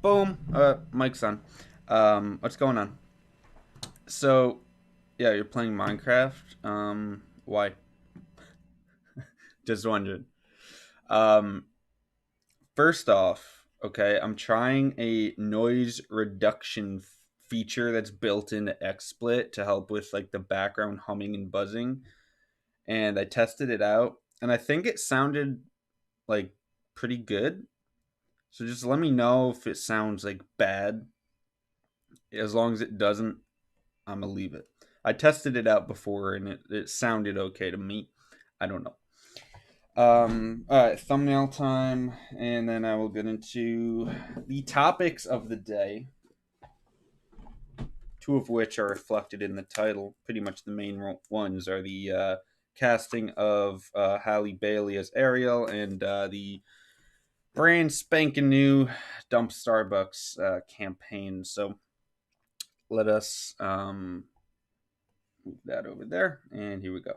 Boom. Mic's on. What's going on? So, yeah, you're playing Minecraft. Why? Just wondering. Um, First off, okay, I'm trying a noise reduction feature that's built into XSplit to help with like the background humming and buzzing, and I tested it out, and I think it sounded like pretty good. So just let me know if it sounds like bad. As long as it doesn't, I'm gonna leave it. I tested it out before and it sounded okay to me. I don't know. All right, thumbnail time, and then I will get into the topics of the day, two of which are reflected in the title. Pretty much the main ones are the casting of Halle Bailey as Ariel and the brand spanking new Dump Starbucks campaign. So let us move that over there, and here we go.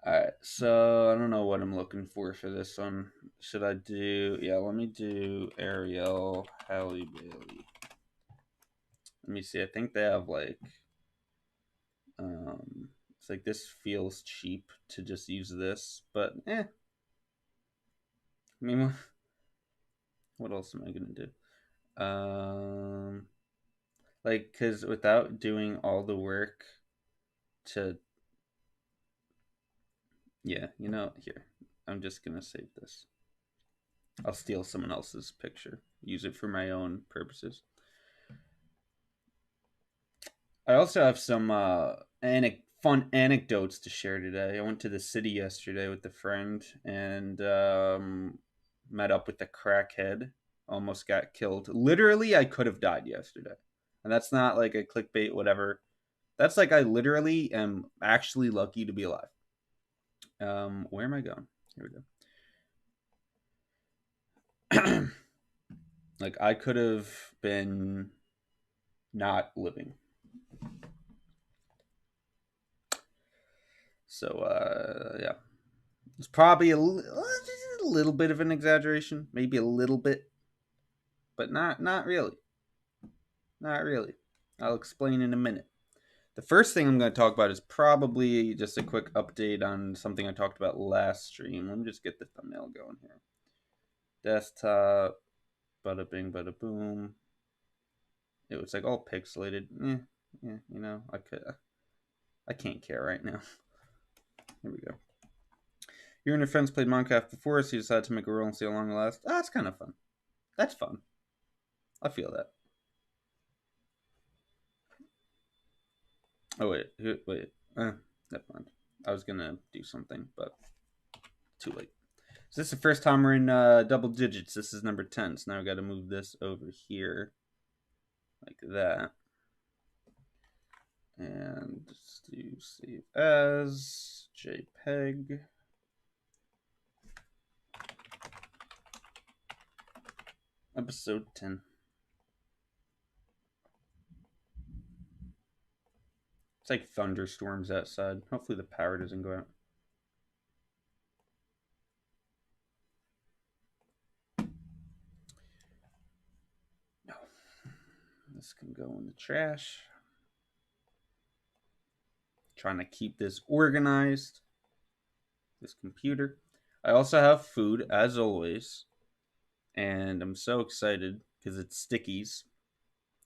Alright, so I don't know what I'm looking for this one. Should I do, yeah, let me do Ariel, Halle Bailey. Let me see, I think they have like, it's like this feels cheap to just use this, but I mean, what else am I gonna do? Like, cause without doing all the work to, yeah, here, I'm just gonna save this. I'll steal someone else's picture, use it for my own purposes. I also have some fun anecdotes to share today. I went to the city yesterday with a friend and met up with a crackhead. Almost got killed. Literally, I could have died yesterday. And that's not like a clickbait, whatever. That's like I literally am actually lucky to be alive. Where am I going? Here we go. Like I could have been not living. So yeah, it's probably a little bit of an exaggeration, maybe a little bit, but not really, not really. I'll explain in a minute. The first thing I'm going to talk about is probably just a quick update on something I talked about last stream. Let me just get the thumbnail going here. Desktop, bada bing, bada boom. It was like all pixelated. Yeah, I can't care right now. Here we go. You and your friends played Minecraft before, so you decided to make a roll and see how long it lasts. Ah, that's kind of fun. That's fun. I feel that. Oh wait. Never mind. I was gonna do something, but too late. So this is the first time we're in double digits. This is number 10. So now we got to move this over here, like that, and let's do save as JPEG. Episode 10. It's like thunderstorms outside. Hopefully the power doesn't go out. No. This can go in the trash. Trying to keep this organized. This computer. I also have food, as always, and I'm so excited because it's Stickies.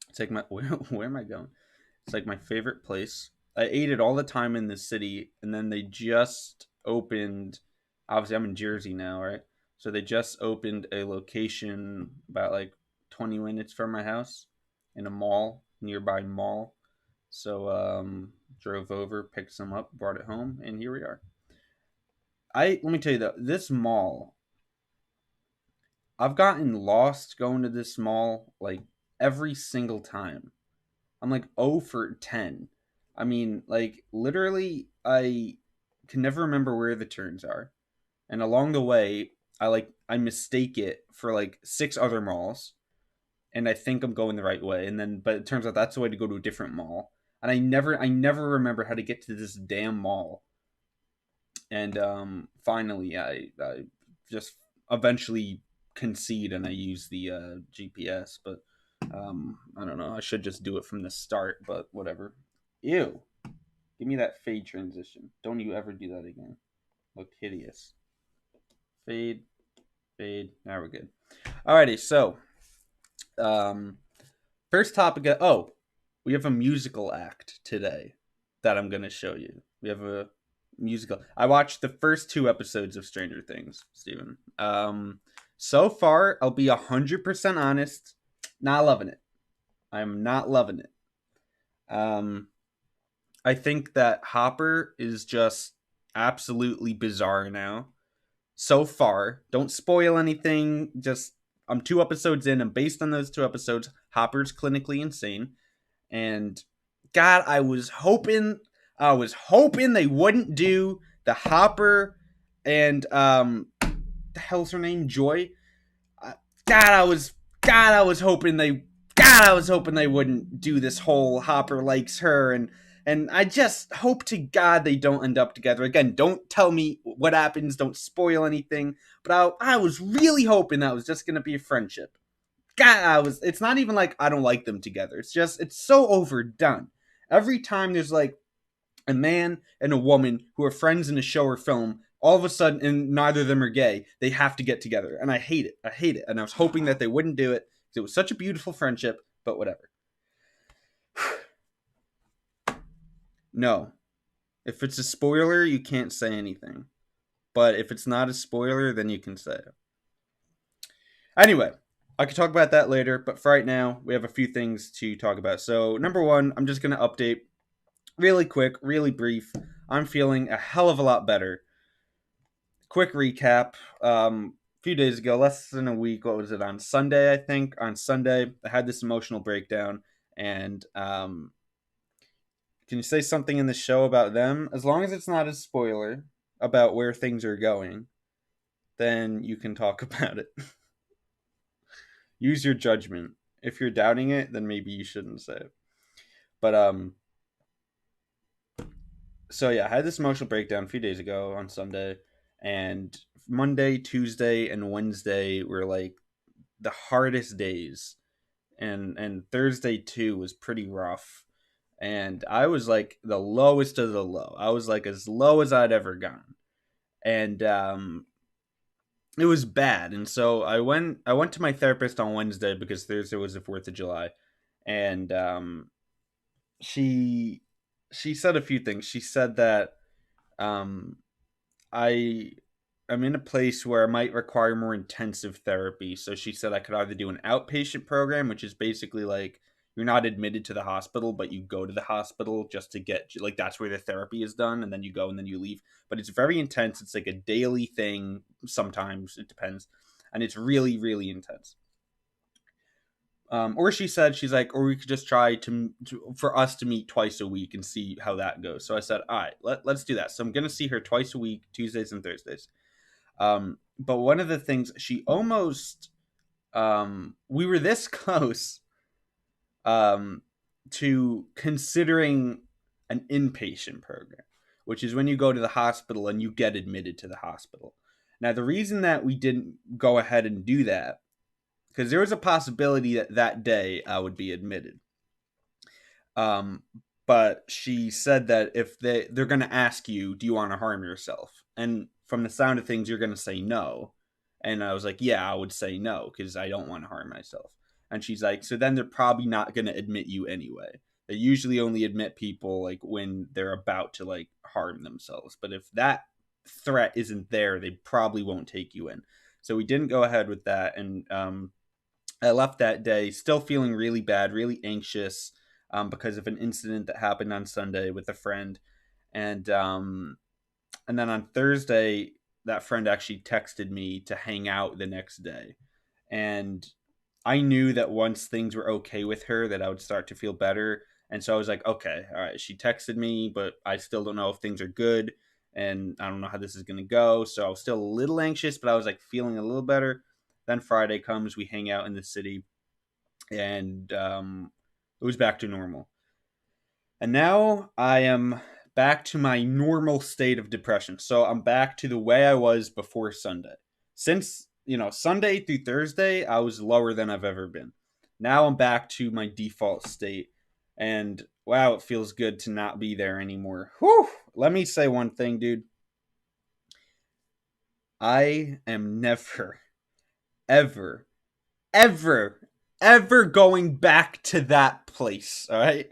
It's like my where am I going? It's like my favorite place. I ate it all the time in the city, and then they just opened. Obviously, I'm in Jersey now, right? So they just opened a location about like 20 minutes from my house in a mall, nearby mall. So drove over, picked some up, brought it home, and here we are. I let me tell you though, this mall, I've gotten lost going to this mall like every single time. I'm like 0 for 10. I mean, like literally I can never remember where the turns are. And along the way, I mistake it for like six other malls and I think I'm going the right way and then but it turns out that's the way to go to a different mall. And I never remember how to get to this damn mall. And finally I just eventually concede and I use the GPS, but I don't know. I should just do it from the start, but whatever. Ew. Give me that fade transition. Don't you ever do that again. Look hideous. Fade, fade. Now we're good. Alrighty, so um, first topic. Oh, we have a musical act today that I'm gonna show you. We have a musical. I watched the first two episodes of Stranger Things, Steven. So far, I'll be 100% honest. Not loving it. I'm not loving it. Um, I think that Hopper is just absolutely bizarre now. So far, don't spoil anything. Just I'm 2 episodes in, and based on those 2 episodes, Hopper's clinically insane. And God, I was hoping they wouldn't do the Hopper and the hell's her name, Joy. Uh, God, I was God, I was hoping they I was hoping they wouldn't do this whole Hopper likes her and I just hope to God they don't end up together. Again, don't tell me what happens, don't spoil anything, but I was really hoping that was just going to be a friendship. God, it's not even like I don't like them together. It's just it's so overdone. Every time there's like a man and a woman who are friends in a show or film, all of a sudden, and neither of them are gay, they have to get together. And I hate it. I hate it. And I was hoping that they wouldn't do it because it was such a beautiful friendship, but whatever. No. If it's a spoiler, you can't say anything. But if it's not a spoiler, then you can say it. Anyway, I could talk about that later, but for right now, we have a few things to talk about. So, number one, I'm just going to update really quick, really brief. I'm feeling a hell of a lot better. Quick recap. A few days ago, less than a week, what was it, on Sunday, I think? On Sunday, I had this emotional breakdown, and can you say something in the show about them? As long as it's not a spoiler about where things are going, then you can talk about it. Use your judgment. If you're doubting it, then maybe you shouldn't say it. But so yeah, I had this emotional breakdown a few days ago on Sunday, and Monday, Tuesday, and Wednesday were like the hardest days, and Thursday too was pretty rough, and I was like the lowest of the low. I was like as low as I'd ever gone, and it was bad. And so I went to my therapist on Wednesday because Thursday was the 4th of July, and she she said a few things. She said that um, I am in a place where I might require more intensive therapy. So she said I could either do an outpatient program, which is basically like you're not admitted to the hospital, but you go to the hospital just to get like that's where the therapy is done, and then you go and then you leave. But it's very intense. It's like a daily thing. Sometimes it depends, and it's really really intense. Or she said she's like, or we could just try for us to meet twice a week and see how that goes. So I said, all right, let's do that. So I'm gonna see her twice a week, Tuesdays and Thursdays. But one of the things she almost we were this close um, to considering an inpatient program, which is when you go to the hospital and you get admitted to the hospital. Now, the reason that we didn't go ahead and do that, because there was a possibility that that day I would be admitted. Um, but she said that if they're going to ask you, do you want to harm yourself? And from the sound of things, you're going to say no. And I was like, yeah, I would say no because I don't want to harm myself. And she's like, so then they're probably not going to admit you anyway. They usually only admit people like when they're about to like harm themselves. But if that threat isn't there, they probably won't take you in. So we didn't go ahead with that. And I left that day still feeling really bad, really anxious because of an incident that happened on Sunday with a friend, and and then on Thursday, that friend actually texted me to hang out the next day, and I knew that once things were okay with her, that I would start to feel better, and so I was like, okay, all right, she texted me, but I still don't know if things are good, and I don't know how this is gonna go, so I was still a little anxious, but I was like feeling a little better. Then Friday comes, we hang out in the city, and it was back to normal. And now I am back to my normal state of depression. So I'm back to the way I was before Sunday. Since Sunday through Thursday, I was lower than I've ever been. Now I'm back to my default state. And wow, it feels good to not be there anymore. Whew. Let me say one thing, dude. I am never, ever, ever, ever going back to that place. All right.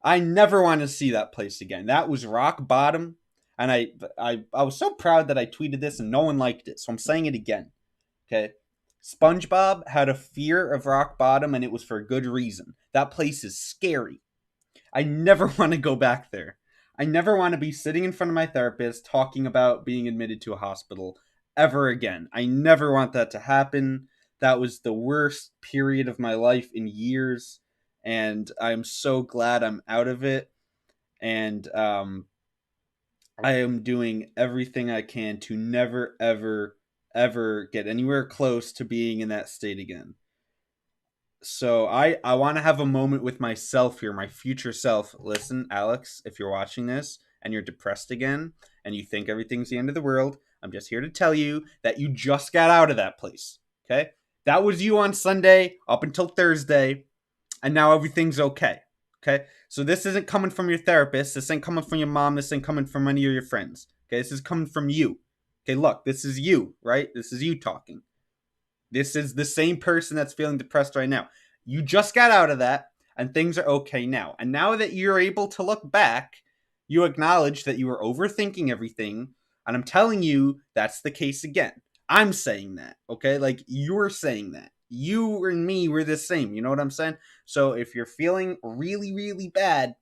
I never want to see that place again. That was rock bottom. And I was so proud that I tweeted this and no one liked it. So I'm saying it again. Okay. SpongeBob had a fear of rock bottom and it was for good reason. That place is scary. I never want to go back there. I never want to be sitting in front of my therapist talking about being admitted to a hospital ever again. I never want that to happen. That was the worst period of my life in years, and I'm so glad I'm out of it. And I am doing everything I can to never, ever, ever get anywhere close to being in that state again. So I want to have a moment with myself here, my future self. Listen, Alex, if you're watching this and you're depressed again and you think everything's the end of the world, I'm just here to tell you that you just got out of that place. Okay? That was you on Sunday up until Thursday, and now everything's okay. Okay? So this isn't coming from your therapist, this ain't coming from your mom, this ain't coming from any of your friends. Okay? This is coming from you. Okay, look, this is you, right? This is you talking. This is the same person that's feeling depressed right now. You just got out of that, and things are okay now. And now that you're able to look back, you acknowledge that you were overthinking everything. And I'm telling you, that's the case again. I'm saying that, okay? Like, you're saying that. You and me were the same. You know what I'm saying? So if you're feeling really, really bad,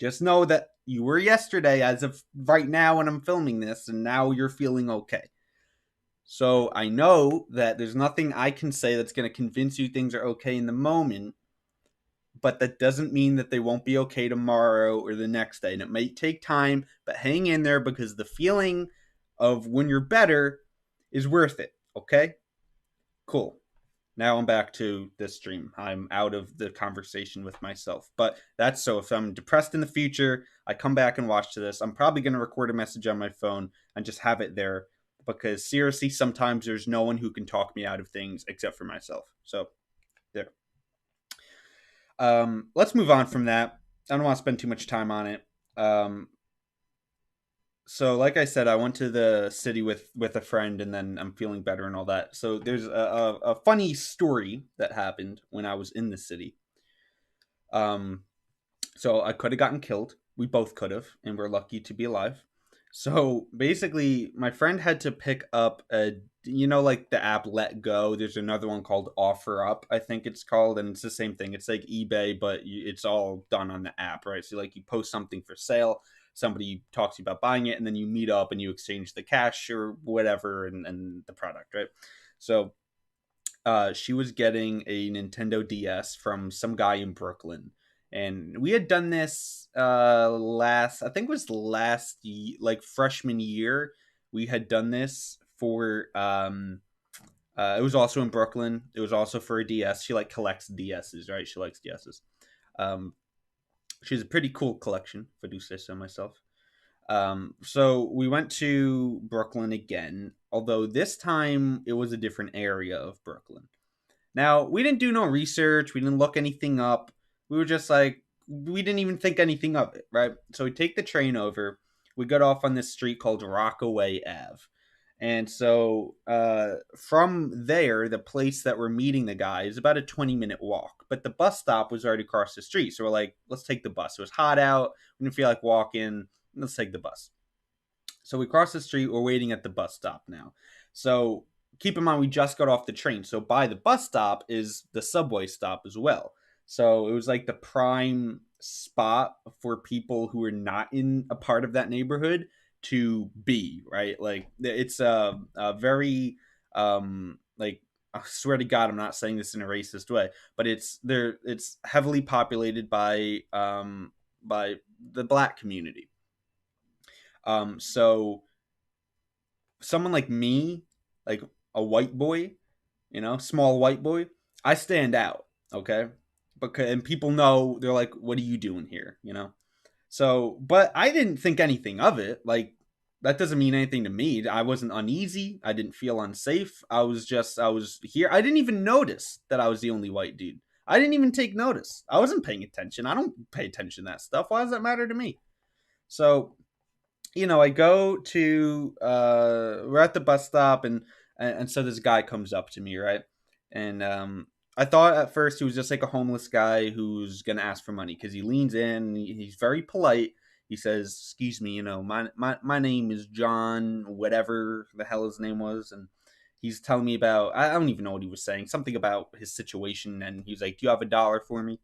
just know that you were yesterday as of right now when I'm filming this, and now you're feeling okay. So I know that there's nothing I can say that's going to convince you things are okay in the moment, but that doesn't mean that they won't be okay tomorrow or the next day. And it might take time, but hang in there because the feeling of when you're better is worth it. Okay? Cool. Now I'm back to this stream. I'm out of the conversation with myself. But that's so if I'm depressed in the future, I come back and watch this. I'm probably going to record a message on my phone and just have it there because seriously, sometimes there's no one who can talk me out of things except for myself. So there. Let's move on from that. I don't want to spend too much time on it. Um, so like I said, I went to the city with a friend, and then I'm feeling better and all that. So there's a funny story that happened when I was in the city. Um, so I could have gotten killed. We both could have, and we're lucky to be alive. So basically, my friend had to pick up like the app Let Go. There's another one called Offer Up, I think it's called, and it's the same thing. It's like eBay, but it's all done on the app, right? So like you post something for sale, somebody talks to you about buying it, and then you meet up and you exchange the cash or whatever and the product, right? So she was getting a Nintendo DS from some guy in Brooklyn. And we had done this I think it was like freshman year. We had done this for, it was also in Brooklyn. It was also for a DS. She like collects DSs, right? She likes DSs. Um, she's a pretty cool collection, if I do say so myself. So we went to Brooklyn again, although this time it was a different area of Brooklyn. Now, we didn't do no research, we didn't look anything up. We were just like, we didn't even think anything of it, right? So we take the train over. We got off on this street called Rockaway Ave. And so from there, the place that we're meeting the guy is about a 20-minute walk. But the bus stop was right across the street. So we're like, let's take the bus. It was hot out. We didn't feel like walking. Let's take the bus. So we cross the street. We're waiting at the bus stop now. So keep in mind, we just got off the train. So by the bus stop is the subway stop as well. So it was like the prime spot for people who are not in a part of that neighborhood to be, right? Like it's a very like, I swear to God, I'm not saying this in a racist way, but it's heavily populated by the black community. So someone like me, like a white boy, small white boy, I stand out, okay? Because and people know, they're like, "What are you doing here?" So, but I didn't think anything of it. Like, that doesn't mean anything to me. I wasn't uneasy. I didn't feel unsafe. I was here. I didn't even notice that I was the only white dude. I didn't even take notice. I wasn't paying attention. I don't pay attention to that stuff. Why does that matter to me? So, I go to we're at the bus stop, and so this guy comes up to me, right? And I thought at first he was just like a homeless guy who's gonna ask for money because he leans in, he's very polite. He says, "Excuse me, my name is John, whatever the hell his name was," and he's telling me about, I don't even know what he was saying, something about his situation, and he's like, "Do you have $1 for me?"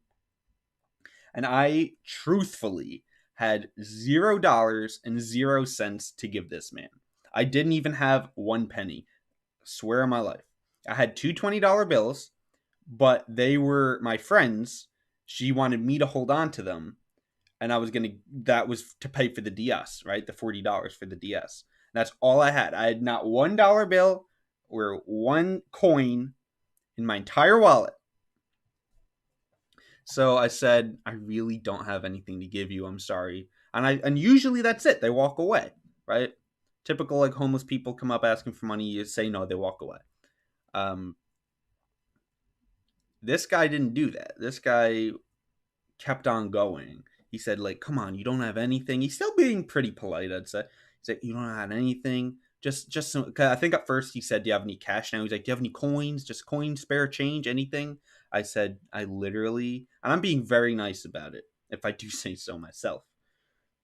And I truthfully had $0 and 0 cents to give this man. I didn't even have one penny. Swear on my life. I had two $20 bills, but they were my friends. She wanted me to hold on to them, and that was to pay for the DS, right? The $40 for the DS. That's all I had. I had not $1 bill or one coin in my entire wallet. So I said, I really don't have anything to give you. I'm sorry. And usually that's it. They walk away, right? Typical like homeless people come up asking for money. You say no, they walk away. Um, this guy didn't do that. This guy kept on going. He said, like, come on, you don't have anything. He's still being pretty polite, I'd say. He's like, you don't have anything. Just some, 'cause I think at first he said, do you have any cash? Now he's like, do you have any coins? Just coins, spare change, anything? I said, I literally, and I'm being very nice about it, if I do say so myself.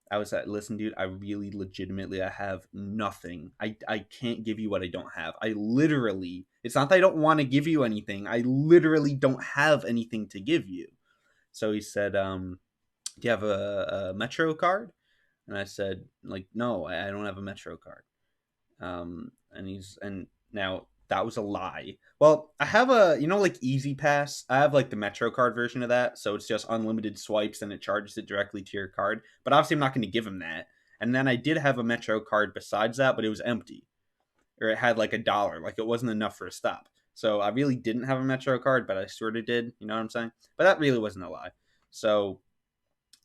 I was like, listen, dude, I really legitimately, I have nothing. I can't give you what I don't have. I literally, it's not that I don't want to give you anything. I literally don't have anything to give you. So he said, do you have a Metro card? And I said, like, no, I don't have a Metro card. And now that was a lie. Well, I have like Easy Pass. I have like the Metro card version of that, so it's just unlimited swipes and it charges it directly to your card. But obviously, I'm not going to give him that. And then I did have a Metro card besides that, but it was empty, or it had like $1. Like it wasn't enough for a stop. So I really didn't have a Metro card, but I sort of did. You know what I'm saying? But that really wasn't a lie. So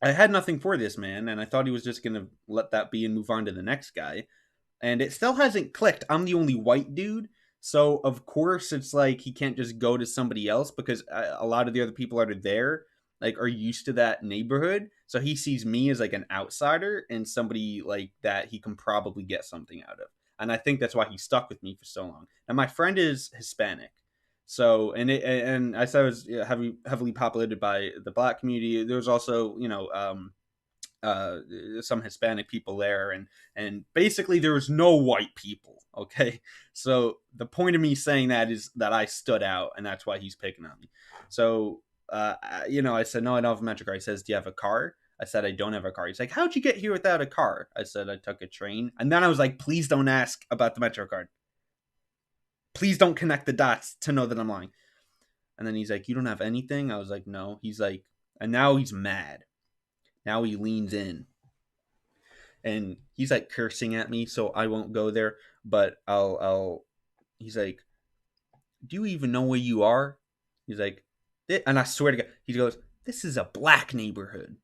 I had nothing for this man, and I thought he was just going to let that be and move on to the next guy. And it still hasn't clicked. I'm the only white dude. So, of course, it's like he can't just go to somebody else because a lot of the other people that are there like are used to that neighborhood. So he sees me as like an outsider and somebody like that he can probably get something out of. And I think that's why he stuck with me for so long. And my friend is Hispanic. So, and I said it was heavily populated by the black community. There was also, uh, some Hispanic people there, and basically there was no white people. Okay, so the point of me saying that is that I stood out, and that's why he's picking on me. So, I said no, I don't have a Metro card. He says, "Do you have a car?" I said, "I don't have a car." He's like, "How'd you get here without a car?" I said, "I took a train," and then I was like, "Please don't ask about the Metro card. Please don't connect the dots to know that I'm lying." And then he's like, "You don't have anything?" I was like, "No." He's like, and now he's mad. Now he leans in and he's like cursing at me, so I won't go there. But I'll. He's like, "Do you even know where you are?" He's like, and I swear to God, he goes, "This is a black neighborhood."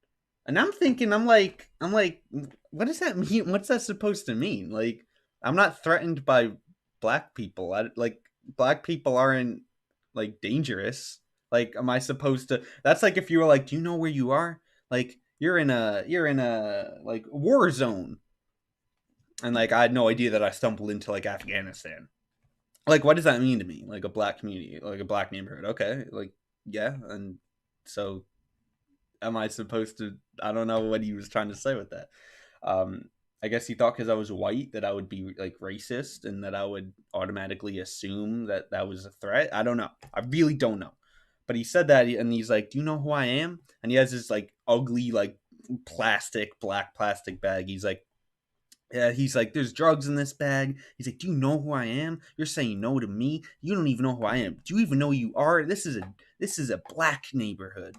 And I'm thinking, I'm like, what does that mean? What's that supposed to mean? Like, I'm not threatened by black people. Like black people aren't like dangerous. Like, am I supposed to? That's like if you were like, "Do you know where you are?" Like, you're in a like war zone, and like I had no idea that I stumbled into like Afghanistan. Like, what does that mean to me? Like a black community, like a black neighborhood. Okay, like yeah, and so am I supposed to? I don't know what he was trying to say with that. Um, I guess he thought because I was white that I would be like racist and that I would automatically assume that that was a threat. I don't know. I really don't know. But he said that, and he's like, "Do you know who I am?" And he has this like ugly like black plastic bag. He's like, yeah, he's like, there's drugs in this bag. He's like, do you know who I am? You're saying no to me. You don't even know who I am. Do you even know who you are? This is a black neighborhood,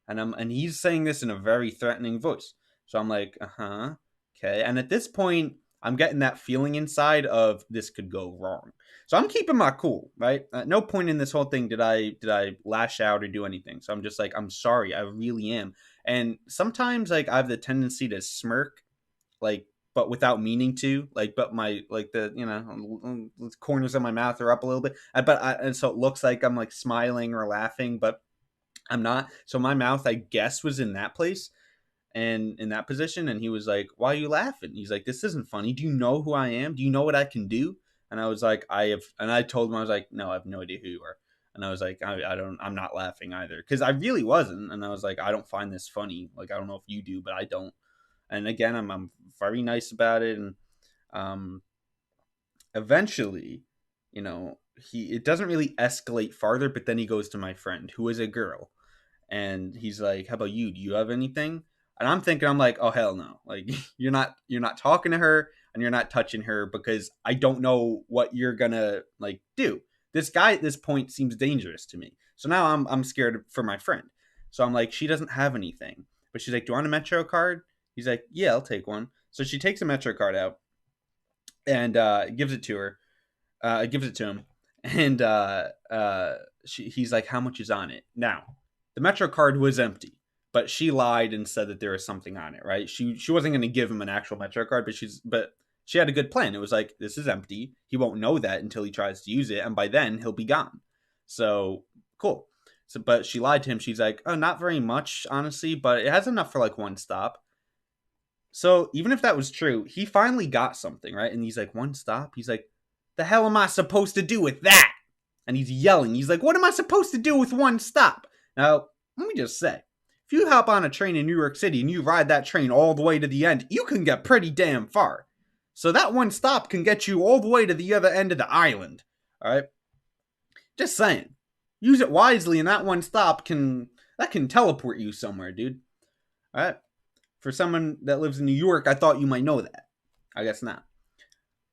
and he's saying this in a very threatening voice. So I'm like, okay. And at this point, I'm getting that feeling inside of this could go wrong. So I'm keeping my cool, right? At no point in this whole thing did I lash out or do anything. So I'm just like, I'm sorry, I really am. And sometimes like I have the tendency to smirk, like but without meaning to. Like, but my like the corners of my mouth are up a little bit, and so it looks like I'm like smiling or laughing, but I'm not. So my mouth, I guess, was in that place and in that position. And he was like, "Why are you laughing?" He's like, "This isn't funny. Do you know who I am? Do you know what I can do?" And I was like, "I have." And I told him, I was like, "No, I have no idea who you are." And I was like, I don't. I'm not laughing either because I really wasn't. And I was like, "I don't find this funny. Like, I don't know if you do, but I don't." And again, I'm very nice about it. And um, eventually, he it doesn't really escalate farther. But then he goes to my friend who is a girl, and he's like, "How about you? Do you have anything?" And I'm thinking, I'm like, "Oh hell no! Like you're not talking to her, and you're not touching her because I don't know what you're gonna like do." This guy at this point seems dangerous to me, so now I'm scared for my friend. So I'm like, she doesn't have anything, but she's like, "Do you want a Metro card?" He's like, "Yeah, I'll take one." So she takes a Metro card out and gives it to her. Gives it to him, and he's like, "How much is on it?" Now, the Metro card was empty, but she lied and said that there was something on it. Right? She wasn't going to give him an actual Metro card, but she had a good plan. It was like, this is empty. He won't know that until he tries to use it, and by then he'll be gone. So cool. So, but she lied to him. She's like, "Oh, not very much, honestly, but it has enough for like one stop." So even if that was true, he finally got something, right? And he's like, "One stop?" He's like, "The hell am I supposed to do with that?" And he's yelling. He's like, "What am I supposed to do with one stop?" Now, let me just say, if you hop on a train in New York City and you ride that train all the way to the end, you can get pretty damn far. So that one stop can get you all the way to the other end of the island. All right? Just saying. Use it wisely, and that one stop can teleport you somewhere, dude. All right? For someone that lives in New York, I thought you might know that. I guess not.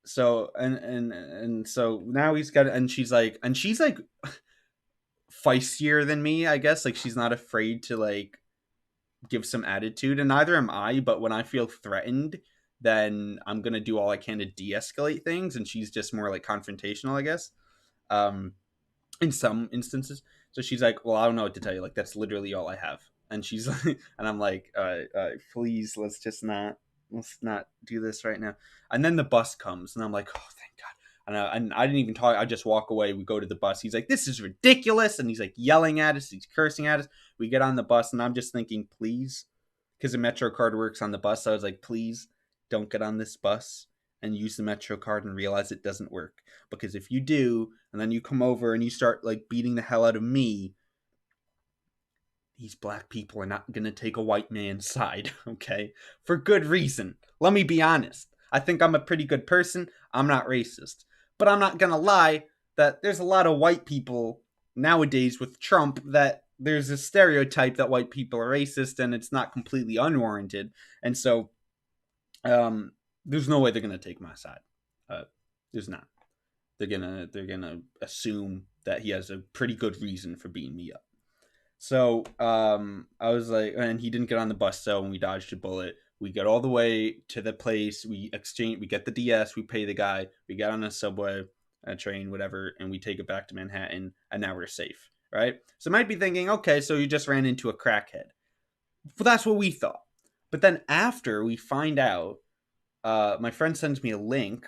So and so now he's got, and she's like feistier than me, I guess. Like, she's not afraid to like give some attitude, and neither am I. But when I feel threatened, then I'm gonna do all I can to de-escalate things, and she's just more like confrontational, I guess. Um, in some instances. So she's like, "Well, I don't know what to tell you. Like, that's literally all I have." And she's like, and I'm like, "Please, let's not do this right now." And then the bus comes, and I'm like, "Oh, thank God." And I didn't even talk. I just walk away. We go to the bus. He's like, "This is ridiculous," and he's like yelling at us. He's cursing at us. We get on the bus, and I'm just thinking, please, because the Metro card works on the bus. So I was like, please don't get on this bus and use the Metro card and realize it doesn't work. Because if you do, and then you come over and you start like beating the hell out of me, these black people are not gonna take a white man's side, okay? For good reason. Let me be honest. I think I'm a pretty good person. I'm not racist. But I'm not gonna lie that there's a lot of white people nowadays with Trump that there's a stereotype that white people are racist, and it's not completely unwarranted. And so there's no way they're gonna take my side. There's not. They're gonna assume that he has a pretty good reason for beating me up. So I was like, and he didn't get on the bus, so when we dodged a bullet, we get all the way to the place. We get the DS, we pay the guy, we get on a subway, a train, whatever, and we take it back to Manhattan, and now we're safe, right? So might be thinking, okay, so you just ran into a crackhead. Well, that's what we thought. But then after we find out, my friend sends me a link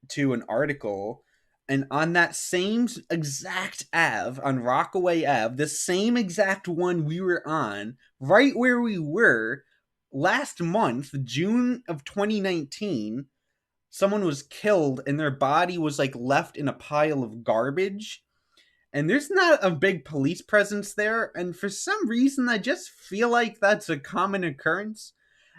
to an article, and on that same exact Ave, on Rockaway Ave, the same exact one we were on, right where we were last month, June of 2019, someone was killed and their body was like left in a pile of garbage. And there's not a big police presence there, and for some reason I just feel like that's a common occurrence.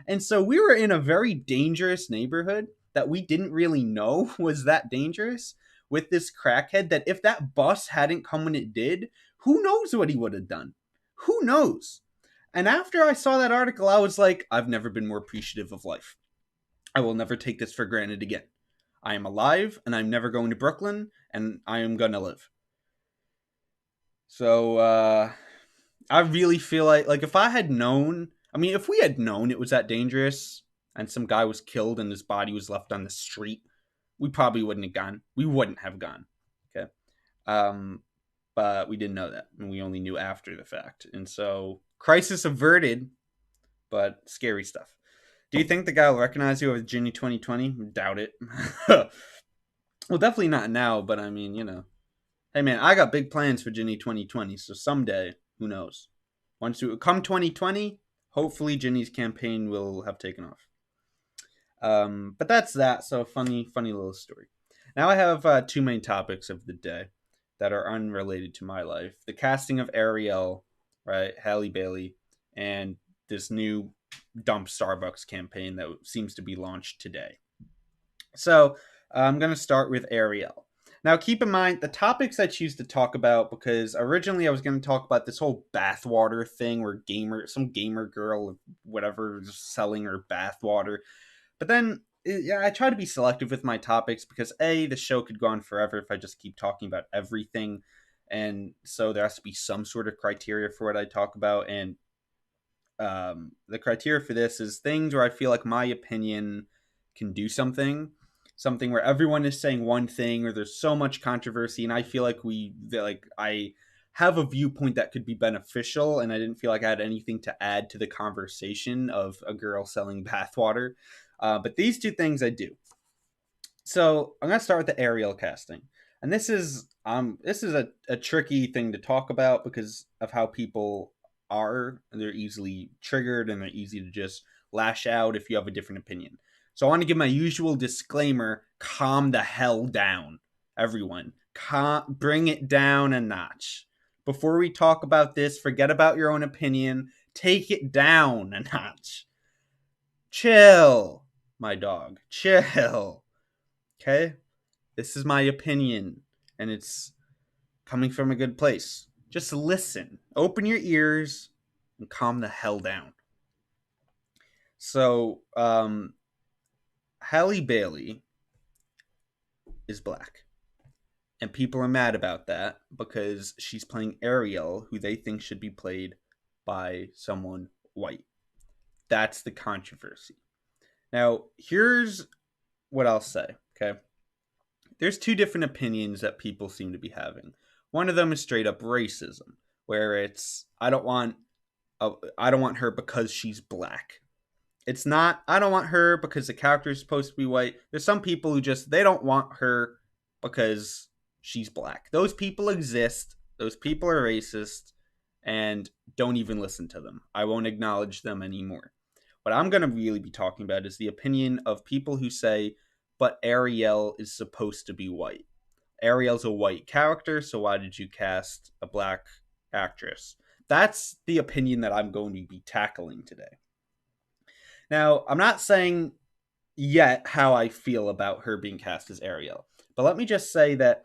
And so we were in a very dangerous neighborhood that we didn't really know was that dangerous, with this crackhead that if that bus hadn't come when it did, who knows what he would have done? Who knows? And after I saw that article, I was like, I've never been more appreciative of life. I will never take this for granted again. I am alive, and I'm never going to Brooklyn, and I am gonna live. So I really feel like if I had known, I mean, if we had known it was that dangerous and some guy was killed and his body was left on the street, we probably wouldn't have gone. We wouldn't have gone. Okay. Um, but we didn't know that, and we only knew after the fact. And so crisis averted, but scary stuff. Do you think the guy will recognize you as Ginny 2020? Doubt it. Well, definitely not now, but I mean, Hey man, I got big plans for Ginny 2020, so someday, who knows? Once you come 2020, hopefully Ginny's campaign will have taken off. But that's that. So funny little story. Now I have two main topics of the day that are unrelated to my life: the casting of Ariel, right, Halle Bailey, and this new dump Starbucks campaign that seems to be launched today. So I'm going to start with Ariel. Now, keep in mind the topics I choose to talk about, because originally I was going to talk about this whole bathwater thing where some gamer girl, whatever, is selling her bathwater. But then yeah, I try to be selective with my topics because the show could go on forever if I just keep talking about everything, and so there has to be some sort of criteria for what I talk about. And the criteria for this is things where I feel like my opinion can do something where everyone is saying one thing, or there's so much controversy, and I feel like I have a viewpoint that could be beneficial, and I didn't feel like I had anything to add to the conversation of a girl selling bathwater. But these two things I do. So I'm gonna start with the Ariel casting, and this is a tricky thing to talk about because of how people are. They're easily triggered and they're easy to just lash out if you have a different opinion. So I want to give my usual disclaimer: calm the hell down, everyone. Bring it down a notch. Before we talk about this, forget about your own opinion. Take it down a notch. Chill, my dog. Chill. Okay? This is my opinion, and it's coming from a good place. Just listen. Open your ears and calm the hell down. So, Halle Bailey is black. And people are mad about that because she's playing Ariel, who they think should be played by someone white. That's the controversy. Now, here's what I'll say, okay? There's two different opinions that people seem to be having. One of them is straight up racism, where it's I don't want her because she's black. It's not I don't want her because the character is supposed to be white. There's some people who just they don't want her because she's black. Those people exist. Those people are racist, and don't even listen to them. I won't acknowledge them anymore. What I'm going to really be talking about is the opinion of people who say, but Ariel is supposed to be white. Ariel's a white character, so why did you cast a black actress? That's the opinion that I'm going to be tackling today. Now, I'm not saying yet how I feel about her being cast as Ariel, but let me just say that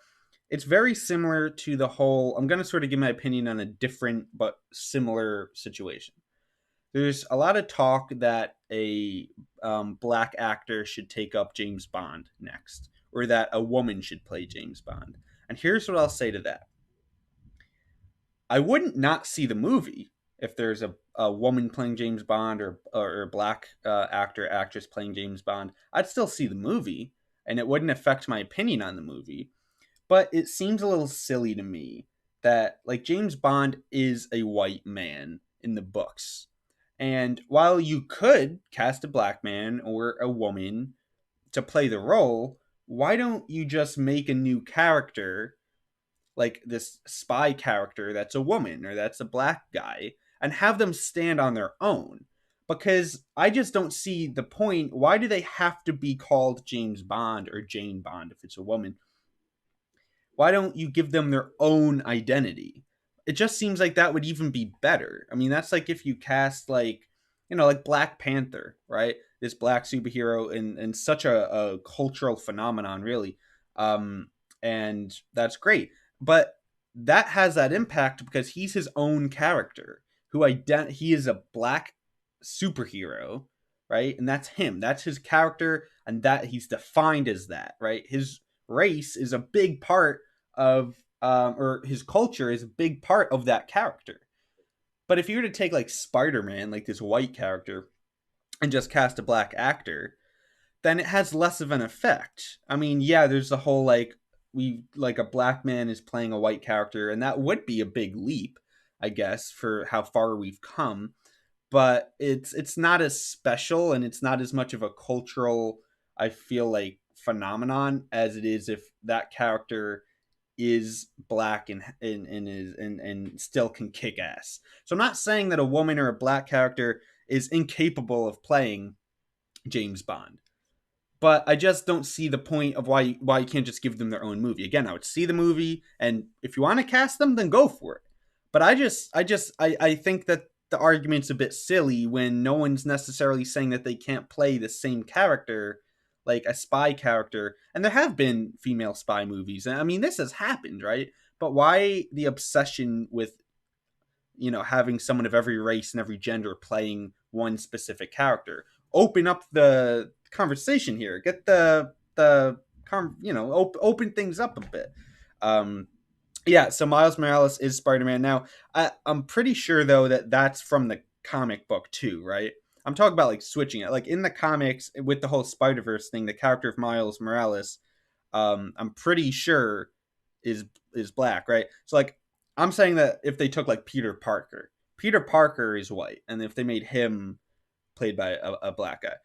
it's very similar to the whole. I'm going to sort of give my opinion on a different but similar situation. There's a lot of talk that a black actor should take up James Bond next, or that a woman should play James Bond. And here's what I'll say to that: I wouldn't not see the movie if there's a woman playing James Bond, or a black actress playing James Bond. I'd still see the movie, and it wouldn't affect my opinion on the movie. But it seems a little silly to me that, like, James Bond is a white man in the books. And while you could cast a black man or a woman to play the role, why don't you just make a new character, like this spy character that's a woman or that's a black guy, and have them stand on their own? Because I just don't see the point. Why do they have to be called James Bond or Jane Bond if it's a woman? Why don't you give them their own identity? It just seems like that would even be better. I mean, that's like if you cast, like, like Black Panther, right? This black superhero in such a cultural phenomenon, really. And that's great. But that has that impact because he's his own character he is a black superhero, right? And that's him. That's his character, and that he's defined as that, right? His race is a big part of or his culture is a big part of that character. But if you were to take, like, Spider-Man, like this white character, and just cast a black actor, then it has less of an effect. I mean, yeah, there's the whole, like a black man is playing a white character, and that would be a big leap, I guess, for how far we've come. but it's not as special and it's not as much of a cultural, I feel like, phenomenon as it is if that character is black and still can kick ass. So I'm not saying that a woman or a black character is incapable of playing James Bond, but I just don't see the point of why you can't just give them their own movie. Again, I would see the movie, and if you want to cast them, then go for it. But I think that the argument's a bit silly when no one's necessarily saying that they can't play the same character, like a spy character. And there have been female spy movies, and I mean this has happened, right? But why the obsession with having someone of every race and every gender playing one specific character? Open up the conversation here. Get open things up a bit. Um, yeah, so Miles Morales is Spider-Man. Now, I'm pretty sure though that that's from the comic book too, right? I'm talking about like switching it. Like in the comics with the whole Spider-Verse thing, the character of Miles Morales, I'm pretty sure is is black, right? So like I'm saying that if they took like Peter Parker is white, and if they made him played by a black guy.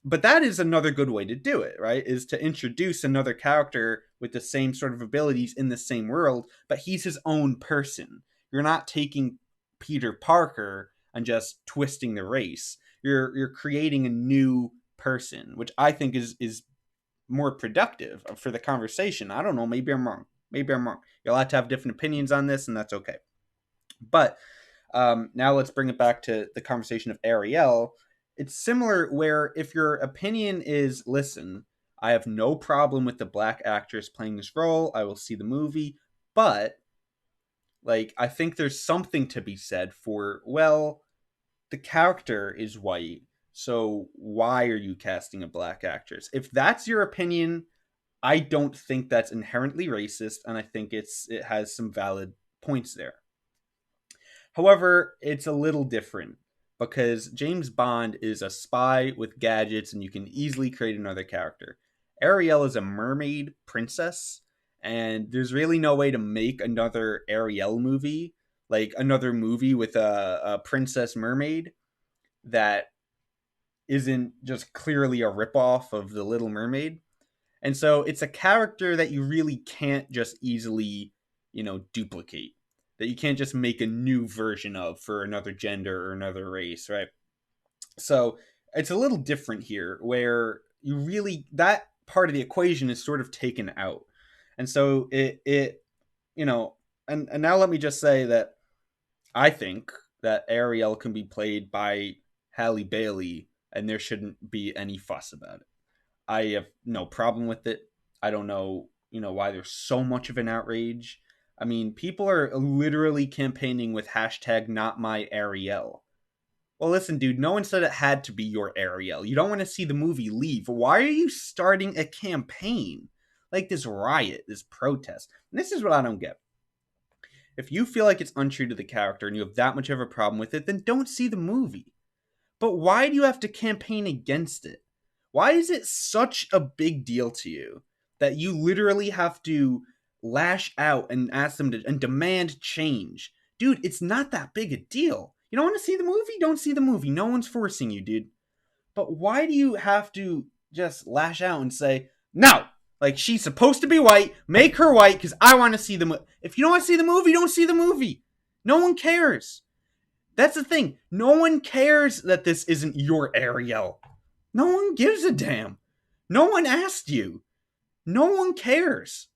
But that is another good way to do it, right? Is to introduce another character with the same sort of abilities in the same world, but he's his own person. You're not taking Peter Parker and just twisting the race. You're creating a new person, which I think is more productive for the conversation. I don't know. Maybe I'm wrong. Maybe I'm wrong. You're allowed to have different opinions on this, and that's okay. But now let's bring it back to the conversation of Ariel. It's similar where if your opinion is, listen, I have no problem with the black actress playing this role. I will see the movie. But, like, I think there's something to be said for, well, the character is white. So why are you casting a black actress? If that's your opinion, I don't think that's inherently racist, and I think it has some valid points there. However, it's a little different because James Bond is a spy with gadgets, and you can easily create another character. Ariel is a mermaid princess, and there's really no way to make another Ariel movie, like another movie with a princess mermaid that isn't just clearly a ripoff of The Little Mermaid. And so it's a character that you really can't just easily, duplicate. That you can't just make a new version of for another gender or another race, right? So it's a little different here where that part of the equation is sort of taken out. And so and now let me just say that I think that Ariel can be played by Halle Bailey and there shouldn't be any fuss about it. I have no problem with it. I don't know, why there's so much of an outrage. I mean, people are literally campaigning with hashtag not my Ariel. Well, listen, dude, no one said it had to be your Ariel. You don't want to see the movie, leave. Why are you starting a campaign? Like this riot, this protest. And this is what I don't get. If you feel like it's untrue to the character and you have that much of a problem with it, then don't see the movie. But why do you have to campaign against it? Why is it such a big deal to you that you literally have to lash out and ask them to and demand change? Dude, it's not that big a deal. You don't want to see the movie? Don't see the movie. No one's forcing you, dude. But why do you have to just lash out and say, no, like she's supposed to be white, make her white because I want to see the movie. If you don't want to see the movie, don't see the movie. No one cares. That's the thing. No one cares that this isn't your Ariel. No one gives a damn. No one asked you. No one cares.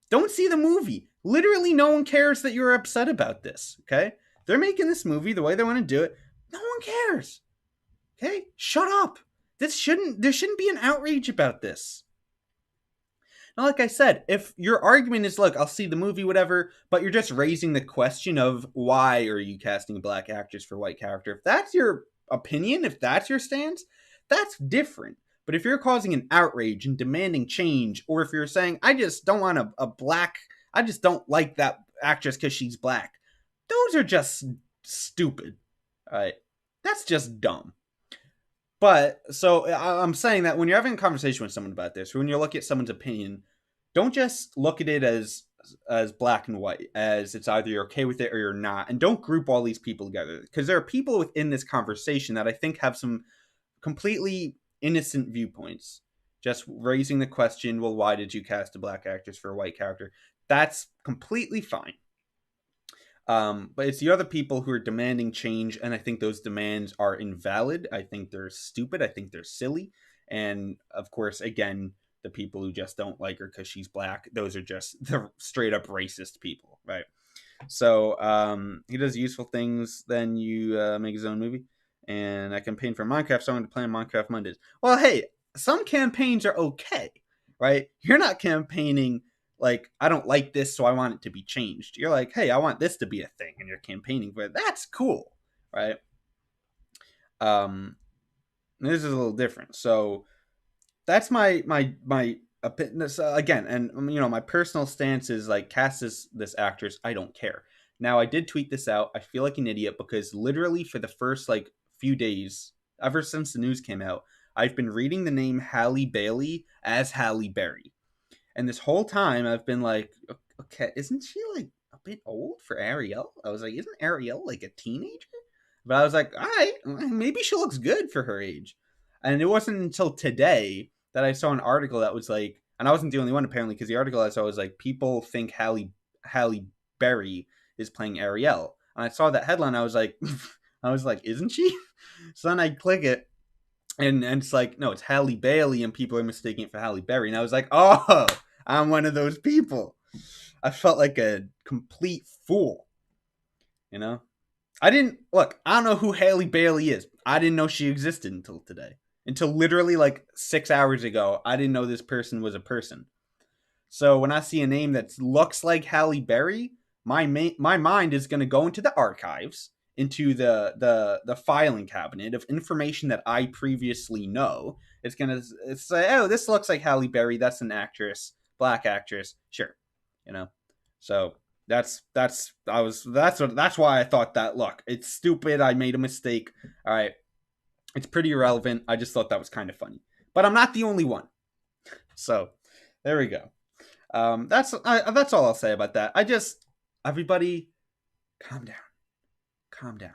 Don't see the movie. Literally, no one cares that you're upset about this, okay? They're making this movie the way they want to do it. No one cares. Okay? Shut up. There shouldn't be an outrage about this. Now, like I said, if your argument is, look, I'll see the movie, whatever, but you're just raising the question of why are you casting a black actress for a white character, if that's your opinion, if that's your stance, that's different. But if you're causing an outrage and demanding change, or if you're saying, I just don't want a black, I just don't like that actress because she's black, those are just stupid. All right? That's just dumb. But, so I'm saying that when you're having a conversation with someone about this, or when you look at someone's opinion, don't just look at it as as black and white, as it's either you're okay with it or you're not, and don't group all these people together, because there are people within this conversation that I think have some completely innocent viewpoints, just raising the question, well, why did you cast a black actress for a white character? That's completely fine. But it's the other people who are demanding change, and I think those demands are invalid. I think they're stupid. I think they're silly. And of course, again, the people who just don't like her because she's black, those are just the straight up racist people, right? So he does useful things. Then you make his own movie, and I campaign for Minecraft, so I'm going to play on Minecraft Mondays. Well, hey, some campaigns are okay, right? You're not campaigning like, I don't like this, so I want it to be changed. You're like, hey, I want this to be a thing, and you're campaigning for it. That's cool, right? This is a little different. So that's my again, and my personal stance is like, cast this actress, I don't care. Now, I did tweet this out. I feel like an idiot because literally for the first like few days, ever since the news came out, I've been reading the name Halle Bailey as Halle Berry. And this whole time I've been like, okay, isn't she like a bit old for Ariel? I was like, isn't Ariel like a teenager? But I was like, all right, maybe she looks good for her age. And it wasn't until today that I saw an article that was like, and I wasn't the only one apparently, because the article I saw was like, people think Halle Berry is playing Ariel. And I saw that headline, I was like, isn't she? So then I click it, and it's like, no, it's Halle Bailey, and people are mistaking it for Halle Berry. And I was like, oh, I'm one of those people. I felt like a complete fool, you know? I don't know who Halle Bailey is. I didn't know she existed until today. Until literally like 6 hours ago, I didn't know this person was a person. So when I see a name that looks like Halle Berry, my mind is going to go into the archives, into the filing cabinet of information that I previously know. It's going to say, oh, this looks like Halle Berry. That's an actress, black actress. Sure. So that's why I thought that. Look, it's stupid. I made a mistake. All right. It's pretty irrelevant. I just thought that was kind of funny. But I'm not the only one. So there we go. That's all I'll say about that. Everybody, calm down. Calm down.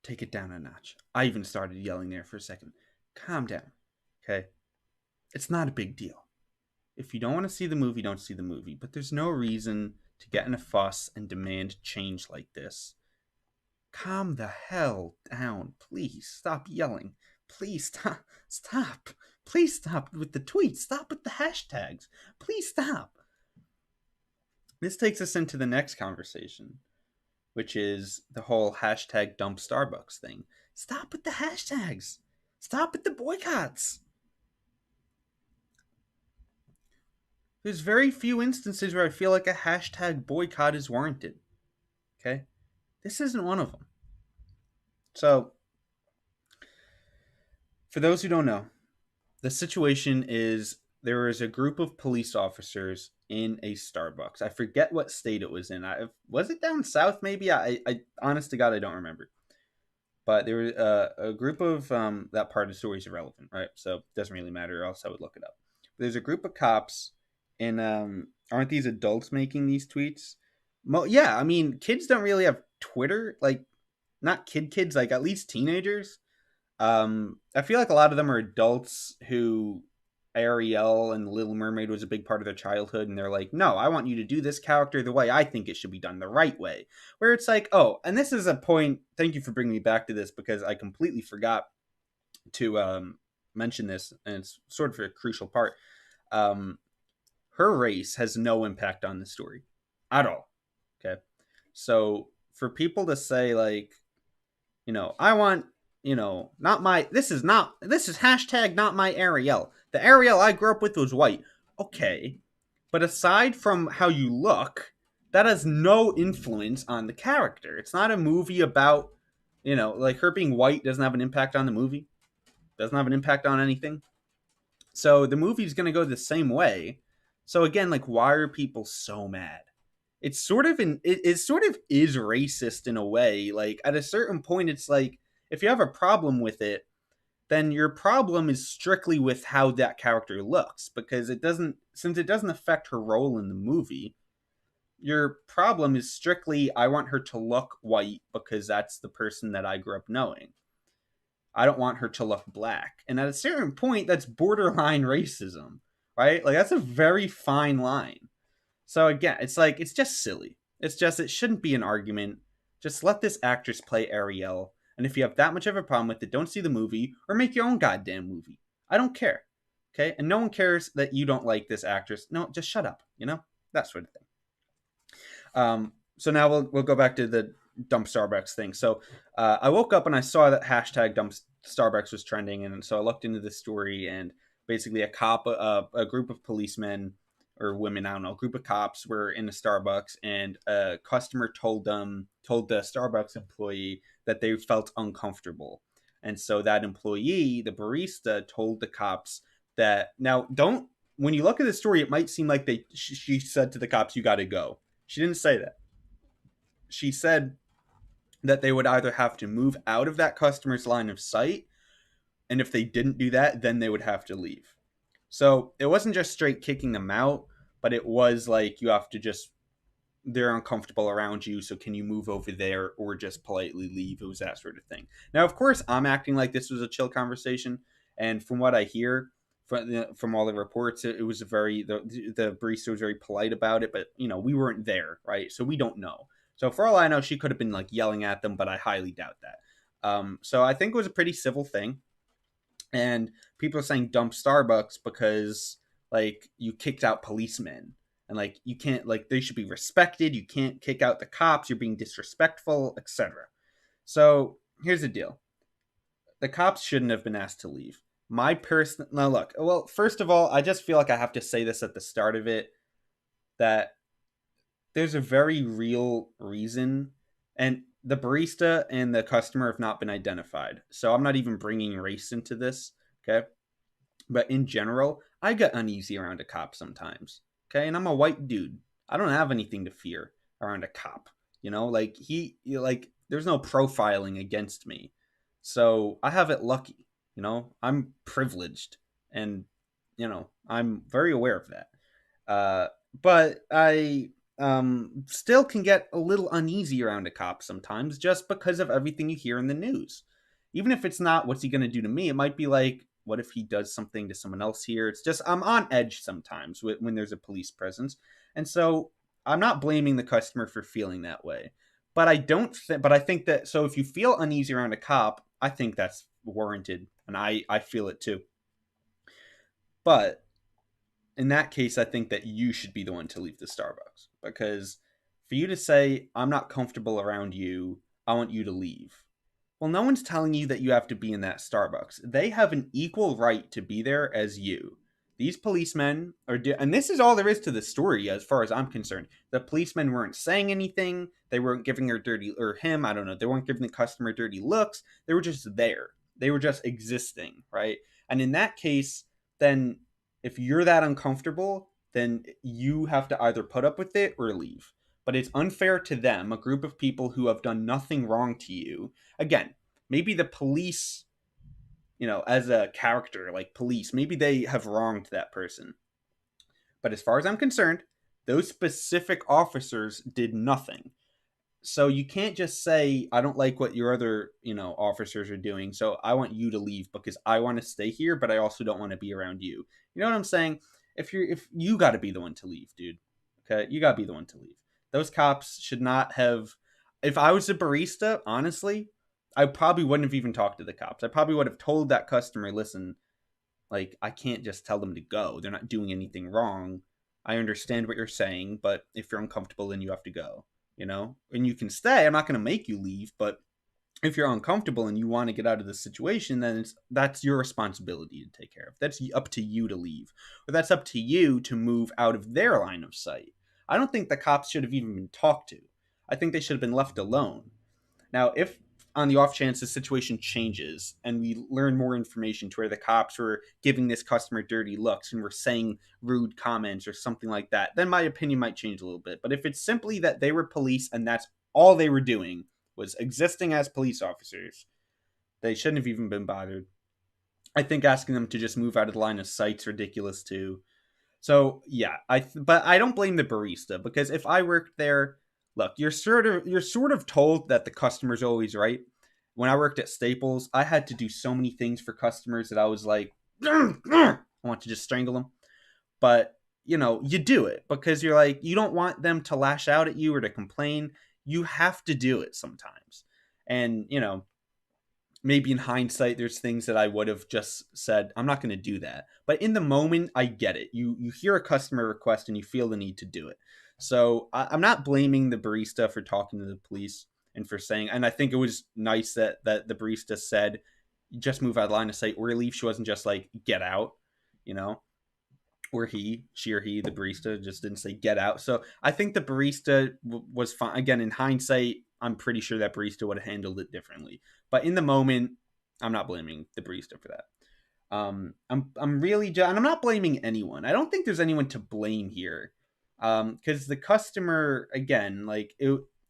Take it down a notch. I even started yelling there for a second. Calm down. Okay? It's not a big deal. If you don't want to see the movie, don't see the movie. But there's no reason to get in a fuss and demand change like this. Calm the hell down. Please stop yelling. Please stop. Stop. Please stop with the tweets. Stop with the hashtags. Please stop. This takes us into the next conversation, which is the whole hashtag dump Starbucks thing. Stop with the hashtags. Stop with the boycotts. There's very few instances where I feel like a hashtag boycott is warranted. Okay? This isn't one of them. So, for those who don't know, the situation is there is a group of police officers in a Starbucks. I forget what state it was in. Was it down south maybe? I honest to God, I don't remember. But there was a group of, that part of the story is irrelevant, right? So it doesn't really matter, or else I would look it up. There's a group of cops, and aren't these adults making these tweets? Yeah, I mean, kids don't really have Twitter. Like, not kids, like at least teenagers. I feel like a lot of them are adults who Ariel and Little Mermaid was a big part of their childhood, and they're like, no, I want you to do this character the way I think it should be done, the right way. Where it's like, oh, and this is a point, thank you for bringing me back to this, because I completely forgot to mention this, and it's sort of a crucial part. Her race has no impact on the story at all. Okay. So for people to say like, I want, not my, this is hashtag not my Ariel. The Ariel I grew up with was white. Okay. But aside from how you look, that has no influence on the character. It's not a movie about, like her being white doesn't have an impact on the movie. Doesn't have an impact on anything. So the movie's going to go the same way. So again, like, why are people so mad? It's sort of it sort of is racist in a way. Like at a certain point, it's like, if you have a problem with it, then your problem is strictly with how that character looks, because since it doesn't affect her role in the movie, your problem is strictly I want her to look white because that's the person that I grew up knowing. I don't want her to look black. And at a certain point, that's borderline racism, right? Like, that's a very fine line. So, again, it's like, it's just silly. It's just, it shouldn't be an argument. Just let this actress play Ariel. And if you have that much of a problem with it, don't see the movie or make your own goddamn movie. I don't care. Okay? And no one cares that you don't like this actress. No, just shut up, you know? That sort of thing. So now we'll go back to the dump Starbucks thing. So I woke up and I saw that hashtag dump Starbucks was trending, and so I looked into this story, and basically a group of policemen or women, I don't know, a group of cops were in a Starbucks, and a customer told the Starbucks employee that they felt uncomfortable, and so that employee, the barista, told the cops that now don't. When you look at the story, it might seem like she said to the cops, "You got to go." She didn't say that. She said that they would either have to move out of that customer's line of sight, and if they didn't do that, then they would have to leave. So it wasn't just straight kicking them out, but it was like you have to just, they're uncomfortable around you, so can you move over there or just politely leave? It was that sort of thing. Now, of course, I'm acting like this was a chill conversation, and from what I hear from all the reports, it was the barista was very polite about it, but we weren't there, right? So we don't know. So for all I know, she could have been like yelling at them, but I highly doubt that. So I think it was a pretty civil thing, and people are saying dump Starbucks because like you kicked out policemen, and like you can't, like, they should be respected. You can't kick out the cops. You're being disrespectful, etc. So here's the deal: the cops shouldn't have been asked to leave. My person, now look. Well, first of all, I just feel like I have to say this at the start of it, that there's a very real reason, and the barista and the customer have not been identified. So I'm not even bringing race into this, okay? But in general, I get uneasy around a cop sometimes, okay? And I'm a white dude. I don't have anything to fear around a cop. Like there's no profiling against me. So I have it lucky, I'm privileged, and I'm very aware of that. But I still can get a little uneasy around a cop sometimes just because of everything you hear in the news. Even if it's not what's he going to do to me, it might be like, what if he does something to someone else here? It's just, I'm on edge sometimes when there's a police presence. And so I'm not blaming the customer for feeling that way. But I think that, so if you feel uneasy around a cop, I think that's warranted. And I feel it too. But in that case, I think that you should be the one to leave the Starbucks, because for you to say, I'm not comfortable around you, I want you to leave. Well, no one's telling you that you have to be in that Starbucks. They have an equal right to be there as you. These policemen and this is all there is to the story as far as I'm concerned. The policemen weren't saying anything. They weren't giving her him, I don't know. They weren't giving the customer dirty looks. They were just there. They were just existing, right? And in that case, then if you're that uncomfortable, then you have to either put up with it or leave. But it's unfair to them, a group of people who have done nothing wrong to you. Again, maybe the police, as a character, like police, maybe they have wronged that person. But as far as I'm concerned, those specific officers did nothing. So you can't just say, I don't like what your other, officers are doing, so I want you to leave because I want to stay here, but I also don't want to be around you. You know what I'm saying? If you got to be the one to leave, dude. Okay, you got to be the one to leave. Those cops should not have. If I was a barista, honestly, I probably wouldn't have even talked to the cops. I probably would have told that customer, listen, like, I can't just tell them to go. They're not doing anything wrong. I understand what you're saying, but if you're uncomfortable, then you have to go. And you can stay. I'm not going to make you leave, but if you're uncomfortable and you want to get out of this situation, then that's your responsibility to take care of. That's up to you to leave, or that's up to you to move out of their line of sight. I don't think the cops should have even been talked to. I think they should have been left alone. Now, if on the off chance the situation changes and we learn more information to where the cops were giving this customer dirty looks and were saying rude comments or something like that, then my opinion might change a little bit. But if it's simply that they were police and that's all they were doing was existing as police officers, they shouldn't have even been bothered. I think asking them to just move out of the line of sight's ridiculous too. So yeah, but I don't blame the barista because if I worked there, look, you're sort of told that the customer's always right. When I worked at Staples, I had to do so many things for customers that I was like, I want to just strangle them. But you do it because you're like, you don't want them to lash out at you or to complain. You have to do it sometimes. And maybe in hindsight there's things that I would have just said I'm not going to do that, but in the moment I get it. You hear a customer request and you feel the need to do it. So I'm not blaming the barista for talking to the police and for saying, and I think it was nice that the barista said just move out of line of sight or leave. She wasn't just like get out, you know or she or he, the barista, just didn't say get out. So I think the barista was fine. Again, in hindsight, I'm pretty sure that barista would have handled it differently. But in the moment, I'm not blaming the barista for that. I'm really, and I'm not blaming anyone. I don't think there's anyone to blame here, because the customer, again,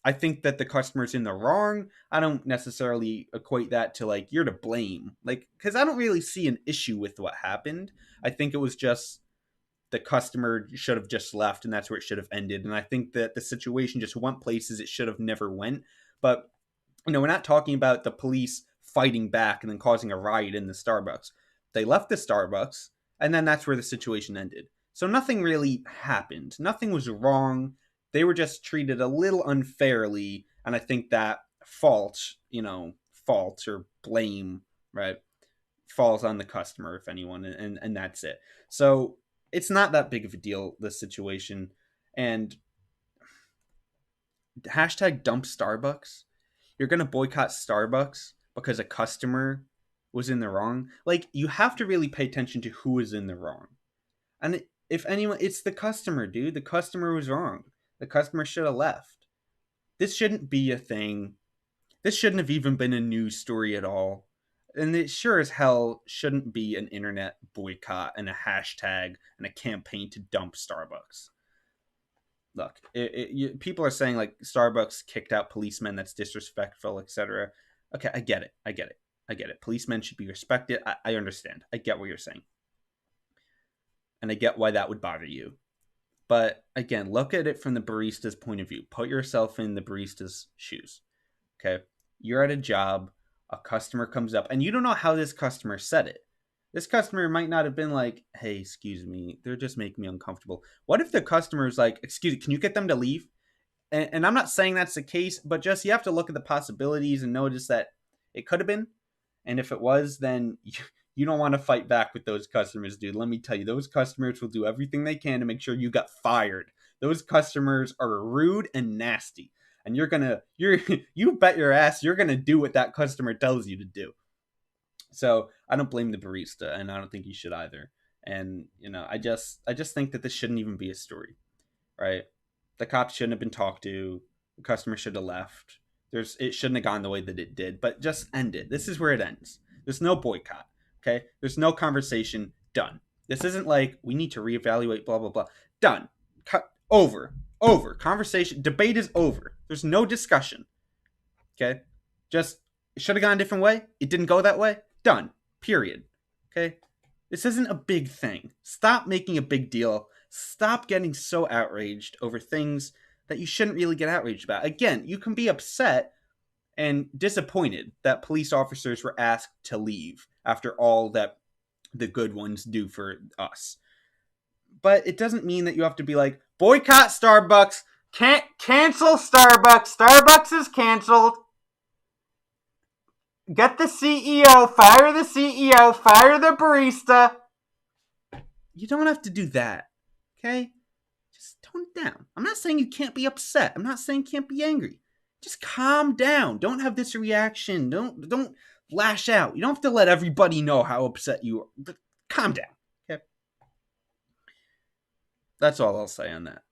I think that the customer's in the wrong. I don't necessarily equate that to like you're to blame, like because I don't really see an issue with what happened. I think it was just the customer should have just left and that's where it should have ended. And I think that the situation just went places it should have never went. But we're not talking about the police fighting back and then causing a riot in the Starbucks. They left the Starbucks and then that's where the situation ended. So nothing really happened. Nothing was wrong. They were just treated a little unfairly, and I think that fault or blame, right, falls on the customer, if anyone, and that's it. So it's not that big of a deal, this situation. And hashtag dump Starbucks. You're gonna boycott Starbucks because a customer was in the wrong. Like, you have to really pay attention to who is in the wrong. And if anyone, it's the customer, dude. The customer was wrong. The customer should have left. This shouldn't be a thing. This shouldn't have even been a news story at all. And it sure as hell shouldn't be an internet boycott and a hashtag and a campaign to dump Starbucks. Look, people are saying like Starbucks kicked out policemen, that's disrespectful, etc. Okay, I get it. I get it. I get it. Policemen should be respected. I understand. I get what you're saying. And I get why that would bother you. But again, look at it from the barista's point of view. Put yourself in the barista's shoes. Okay. You're at a job, a customer comes up, and you don't know how this customer said it. This customer might not have been like, hey, excuse me, they're just making me uncomfortable. What if the customer is like, excuse me, can you get them to leave? And I'm not saying that's the case, but just you have to look at the possibilities and notice that it could have been. And if it was, then you don't want to fight back with those customers, dude. Let me tell you, those customers will do everything they can to make sure you got fired. Those customers are rude and nasty. And you bet your ass you're gonna do what that customer tells you to do. So I don't blame the barista, and I don't think you should either. And I just think that this shouldn't even be a story, right? The cops shouldn't have been talked to. The customer should have left. It shouldn't have gone the way that it did. But just end it. This is where it ends. There's no boycott. Okay. There's no conversation. Done. This isn't like we need to reevaluate. Blah blah blah. Done. Cut. Over. Over. Conversation. Debate is over. There's no discussion. Okay. Just it should have gone a different way. It didn't go that way. Done. Period. Okay. This isn't a big thing. Stop making a big deal. Stop getting so outraged over things that you shouldn't really get outraged about. Again, you can be upset and disappointed that police officers were asked to leave after all that the good ones do for us. But it doesn't mean that you have to be like, boycott Starbucks, can't cancel Starbucks, Starbucks is canceled. Get the CEO, fire the CEO, fire the barista. You don't have to do that, okay? Just tone it down. I'm not saying you can't be upset. I'm not saying you can't be angry. Just calm down. Don't have this reaction. Don't lash out. You don't have to let everybody know how upset you are. But calm down, okay? That's all I'll say on that.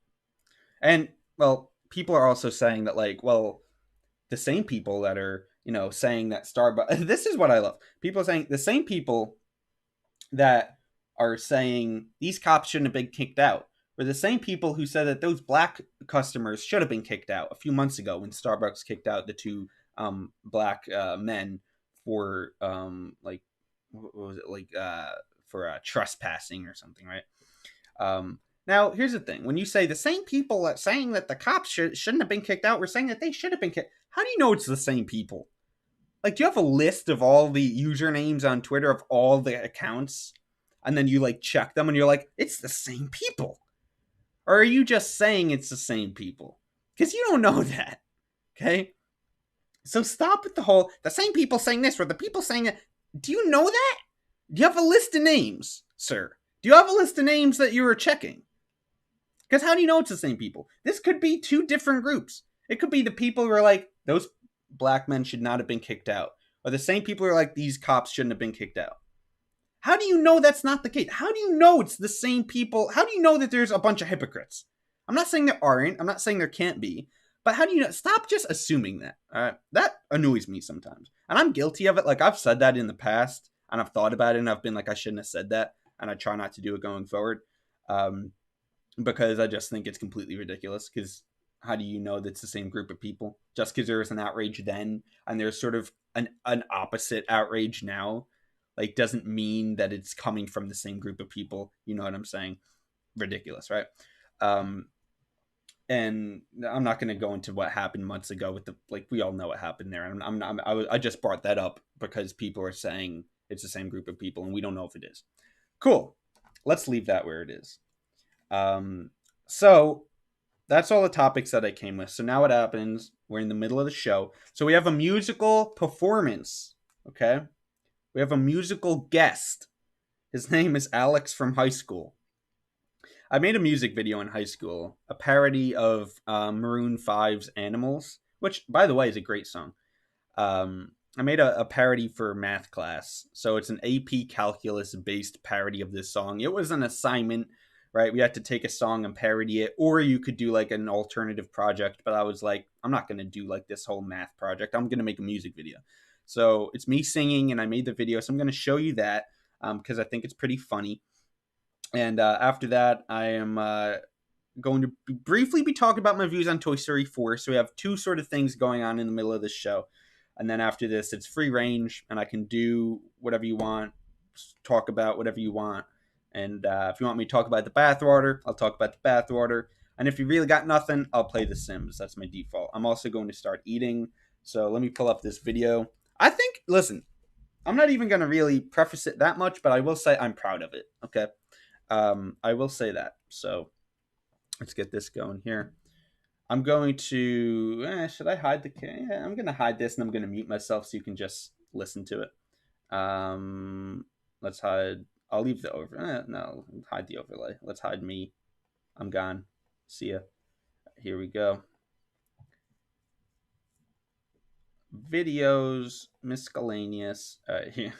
And, well, people are also saying that, like, well, the same people that are, saying that Starbucks. This is what I love. People are saying the same people that are saying these cops shouldn't have been kicked out were the same people who said that those black customers should have been kicked out a few months ago when Starbucks kicked out the two black men for like what was it, like for trespassing or something, right? Now, here's the thing. When you say the same people that saying that the cops shouldn't have been kicked out were saying that they should have been kicked, how do you know it's the same people? Like, do you have a list of all the usernames on Twitter of all the accounts? And then you, like, check them and you're like, it's the same people. Or are you just saying it's the same people? Because you don't know that. Okay? So stop with the same people saying this or the people saying that. Do you know that? Do you have a list of names, sir? Do you have a list of names that you were checking? Because how do you know it's the same people? This could be two different groups. It could be the people who are like, those black men should not have been kicked out. Or the same people who are like, these cops shouldn't have been kicked out. How do you know that's not the case? How do you know it's the same people? How do you know that there's a bunch of hypocrites? I'm not saying there aren't. I'm not saying there can't be. But how do you know? Stop just assuming that. All right? That annoys me sometimes. And I'm guilty of it. Like, I've said that in the past. And I've thought about it. And I've been like, I shouldn't have said that. And I try not to do it going forward. Because I just think it's completely ridiculous. Because how do you know that's the same group of people? Just because there was an outrage then. And there's sort of an opposite outrage now. Like, doesn't mean that it's coming from the same group of people. You know what I'm saying? Ridiculous, right? And I'm not going to go into what happened months ago with we all know what happened there. I just brought that up because people are saying it's the same group of people and we don't know if it is. Cool. Let's leave that where it is. So that's all the topics that I came with. So now what happens? We're in the middle of the show. So we have a musical performance. Okay. We have a musical guest. His name is Alex from high school. I made a music video in high school, a parody of Maroon 5's Animals, which, by the way, is a great song. I made a parody for math class. So it's an AP calculus-based parody of this song. It was an assignment, right? We had to take a song and parody it, or you could do like an alternative project. But I was like, I'm not going to do like this whole math project. I'm going to make a music video. So it's me singing, and I made the video. So I'm going to show you that because I think it's pretty funny. And after that, I am going to briefly be talking about my views on Toy Story 4. So we have two sort of things going on in the middle of this show. And then after this, it's free range, and I can do whatever you want, talk about whatever you want. And if you want me to talk about the bathwater, I'll talk about the bathwater. And if you really got nothing, I'll play The Sims. That's my default. I'm also going to start eating. So let me pull up this video. Listen, I'm not even going to really preface it that much, but I will say I'm proud of it. Okay. I will say that. So let's get this going here. I'm going to, should I hide the camera? Yeah, I'm going to hide this and I'm going to mute myself so you can just listen to it. Let's hide. I'll leave the overlay. No, hide the overlay. Let's hide me. I'm gone. See ya. Here we go. Videos, miscellaneous. Here.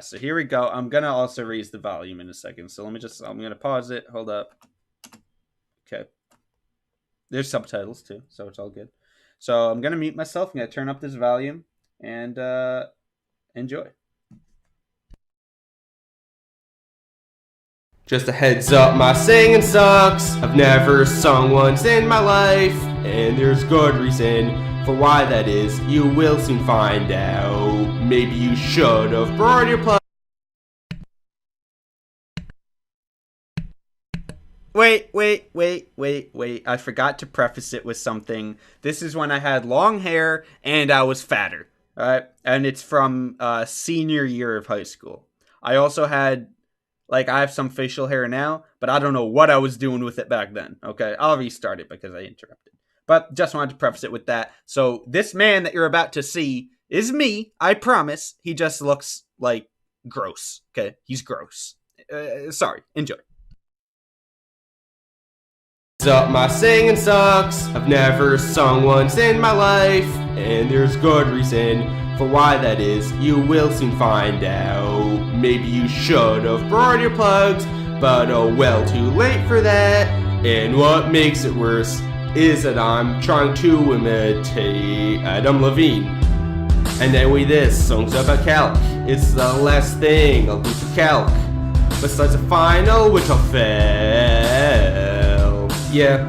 So here we go. I'm going to also raise the volume in a second. So I'm going to pause it. Hold up. Okay. There's subtitles too, so it's all good. So I'm going to mute myself. I'm going to turn up this volume and enjoy. Just a heads up, my singing sucks. I've never sung once in my life, and there's good reason for why that is. You will soon find out. Maybe you should have brought your plug. Wait. I forgot to preface it with something. This is when I had long hair and I was fatter. All right. And it's from senior year of high school. I also had, I have some facial hair now, but I don't know what I was doing with it back then. Okay. I'll restart it because I interrupted. But just wanted to preface it with that. So this man that you're about to see is me. I promise. He just looks like gross. Okay. He's gross. Sorry. Enjoy. Up, my singing sucks. I've never sung once in my life, and there's good reason for why that is. You will soon find out. Maybe you should have brought your plugs, but oh well, too late for that. And what makes it worse is that I'm trying to imitate Adam Levine. And anyway, this song's about calc. It's the last thing I'll do for calc, besides the final, which I'll fail. Yeah,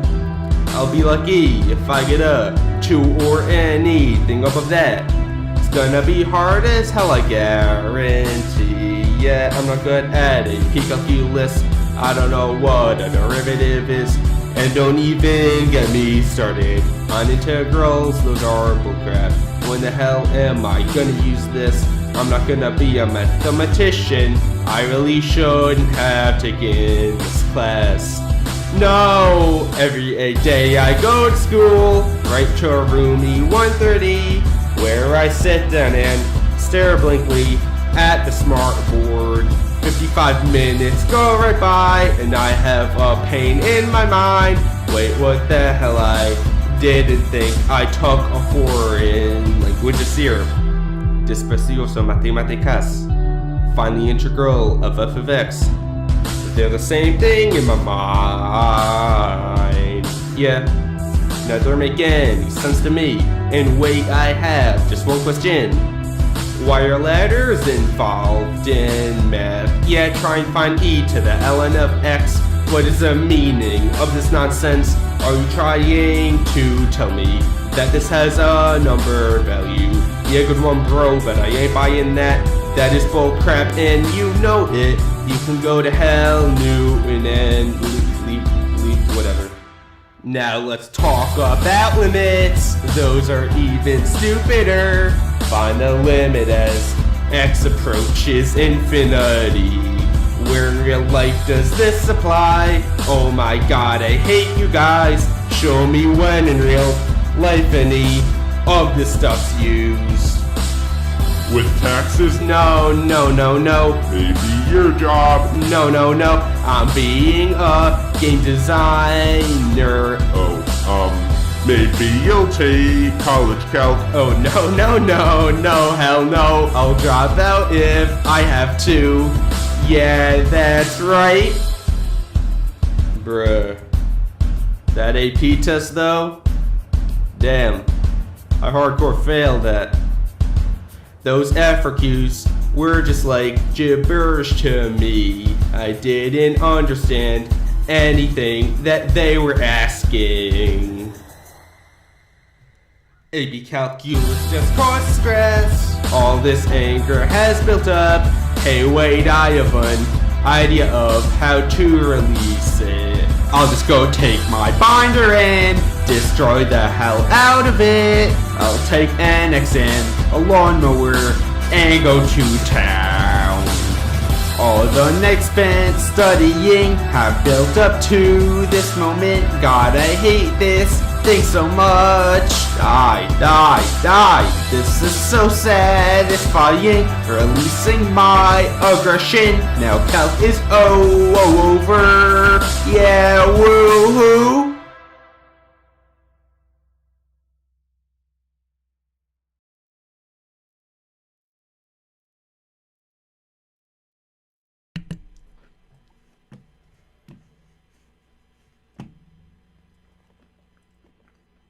I'll be lucky if I get a 2 or anything above that. It's gonna be hard as hell, I guarantee. Yeah, I'm not good at AP calculus, I don't know what a derivative is. And don't even get me started on integrals, those are bullcrap. When the hell am I gonna use this? I'm not gonna be a mathematician. I really shouldn't have taken this class. No! Every day I go to school, right to room E130, where I sit down and stare blankly at the smart board. 55 minutes go right by, and I have a pain in my mind. Wait, what the hell? I didn't think I took a foreign languages here. Desprecioso matemáticas. Find the integral of f of x. They're the same thing in my mind. Yeah, neither make any sense to me. And wait, I have just one question. Why are letters involved in math? Yeah, try and find e to the ln of x. What is the meaning of this nonsense? Are you trying to tell me that this has a number value? Yeah, good one, bro, but I ain't buying that. That is bull crap, and you know it. You can go to hell, Newton, and leave, whatever. Now let's talk about limits. Those are even stupider. Find the limit as x approaches infinity. Where in real life does this apply? Oh my god, I hate you guys. Show me when in real life any of this stuff's used. With taxes? No. Maybe your job? No. I'm being a game designer. Maybe you'll take college calc? Oh no, hell no. I'll drop out if I have to. Yeah, that's right. Bruh. That AP test though? Damn. I hardcore failed that. Those FRQs were just like gibberish to me. I didn't understand anything that they were asking. AP calculus just causes stress. All this anger has built up. Hey wait, I have an idea of how to release it. I'll just go take my binder and destroy the hell out of it. I'll take an X and a lawnmower and go to town. All the nights spent studying have built up to this moment. God, I hate this thing so much. Die. This is so satisfying. Releasing my aggression. Now calc is over. Yeah, woohoo.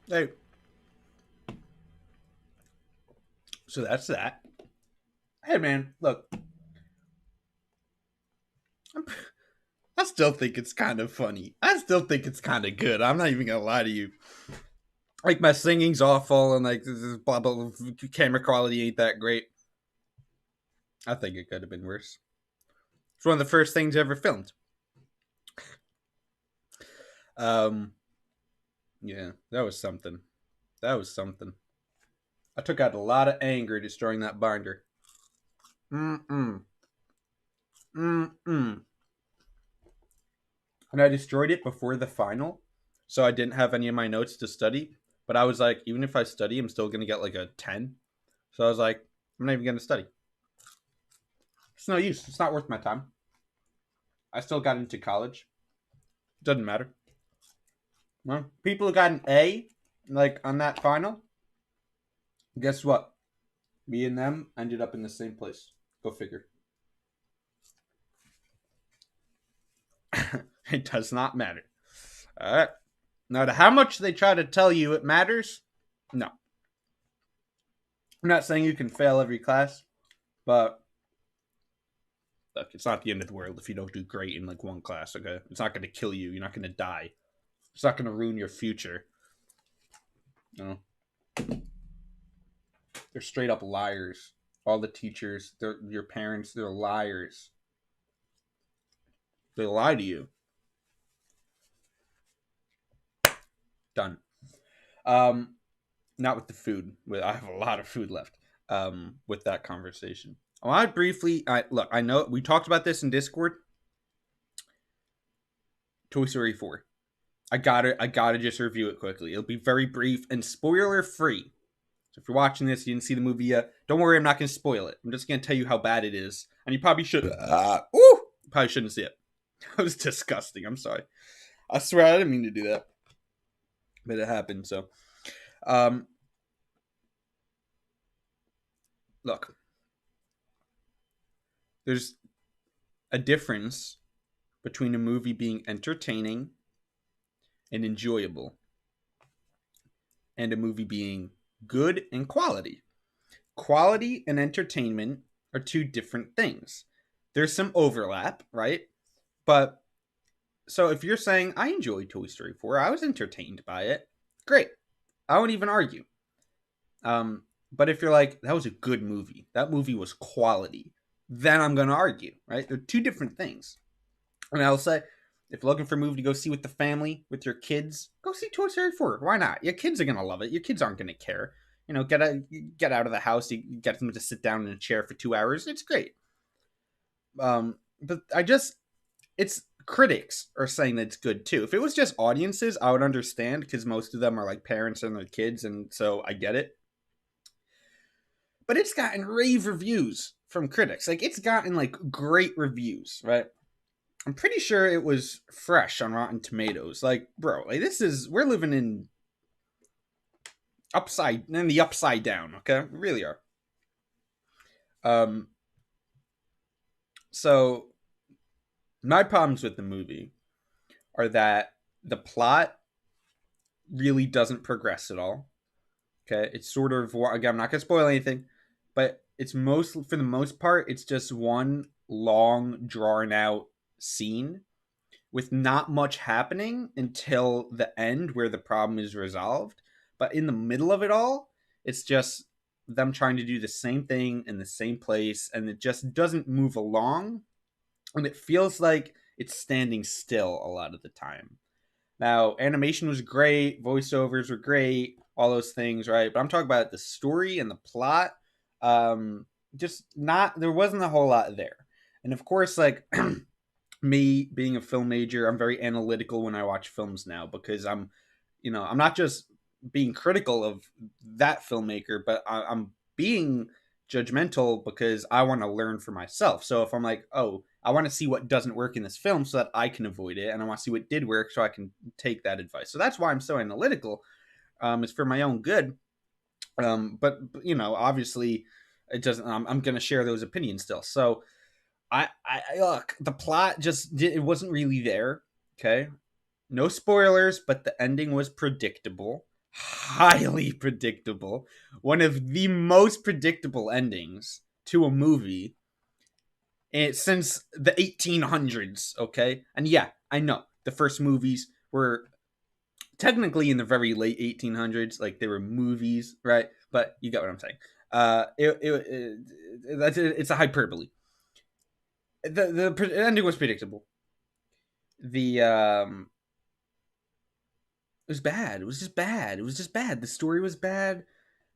Hey. So that's that. Hey, man, look. I still think it's kind of funny. I still think it's kind of good. I'm not even gonna lie to you. Like, my singing's awful, and like blah blah. Camera quality ain't that great. I think it could have been worse. It's one of the first things ever filmed. Yeah, that was something. I took out a lot of anger destroying that binder. And I destroyed it before the final, so I didn't have any of my notes to study. But I was like, even if I study, I'm still gonna get like a 10. So I was like, I'm not even gonna study. It's no use. It's not worth my time. I still got into college. Doesn't matter. Well, people who got an A, like on that final, guess what? Me and them ended up in the same place. Go figure. It does not matter. All right. Now, to how much they try to tell you it matters, no. I'm not saying you can fail every class, but look, it's not the end of the world if you don't do great in like one class, okay? It's not going to kill you. You're not going to die. It's not going to ruin your future. No. They're straight up liars. All the teachers, your parents, they're liars. They lie to you. Done. Um, Not with the food. I have a lot of food left. With that conversation, I want to briefly. Look. I know we talked about this in Discord. Toy Story 4. I gotta just review it quickly. It'll be very brief and spoiler free. So if you're watching this, you didn't see the movie yet, don't worry, I'm not gonna spoil it. I'm just gonna tell you how bad it is. And you probably should probably shouldn't see it. That was disgusting. I'm sorry. I swear I didn't mean to do that. But it happened, so um look. There's a difference between a movie being entertaining and enjoyable and a movie being good and quality. Quality and entertainment are two different things. There's some overlap, right? But so if you're saying I enjoyed Toy Story 4, I was entertained by it, great. I won't even argue. But if you're like, that was a good movie, that movie was quality, then I'm going to argue, right? They're two different things. And I'll say, if you're looking for a movie to go see with the family, with your kids, go see Toy Story 4. Why not? Your kids are going to love it. Your kids aren't going to care. Get out of the house, you get them to sit down in a chair for 2 hours. It's great. But it's critics are saying that it's good too. If it was just audiences, I would understand because most of them are like parents and their kids, and so I get it. But it's gotten rave reviews from critics. Like it's gotten like great reviews, right? I'm pretty sure it was fresh on Rotten Tomatoes. Like, bro, like we're living in the upside down, okay? We really are. So my problems with the movie are that the plot really doesn't progress at all. Okay, it's sort of, again, I'm not gonna spoil anything, but for the most part, it's just one long, drawn out scene with not much happening until the end where the problem is resolved. But in the middle of it all, it's just them trying to do the same thing in the same place, and it just doesn't move along. And it feels like it's standing still a lot of the time. Now, animation was great, voiceovers were great, all those things, right? But I'm talking about the story and the plot. Just not, there wasn't a whole lot there. And of course, like, me being a film major, I'm very analytical when I watch films now because I'm not just being critical of that filmmaker, but I'm being judgmental because I want to learn for myself. So if I'm like, oh, I want to see what doesn't work in this film so that I can avoid it, and I want to see what did work so I can take that advice. So that's why I'm so analytical. It's for my own good. But obviously, it doesn't. I'm going to share those opinions still. So I look, the plot it wasn't really there. Okay, no spoilers, but the ending was predictable, highly predictable. One of the most predictable endings to a movie since the 1800s. Okay, and yeah, I know the first movies were technically in the very late 1800s, like they were movies, right? But you get what I'm saying. It's a hyperbole. The ending was predictable. It was bad. It was just bad. It was just bad. The story was bad.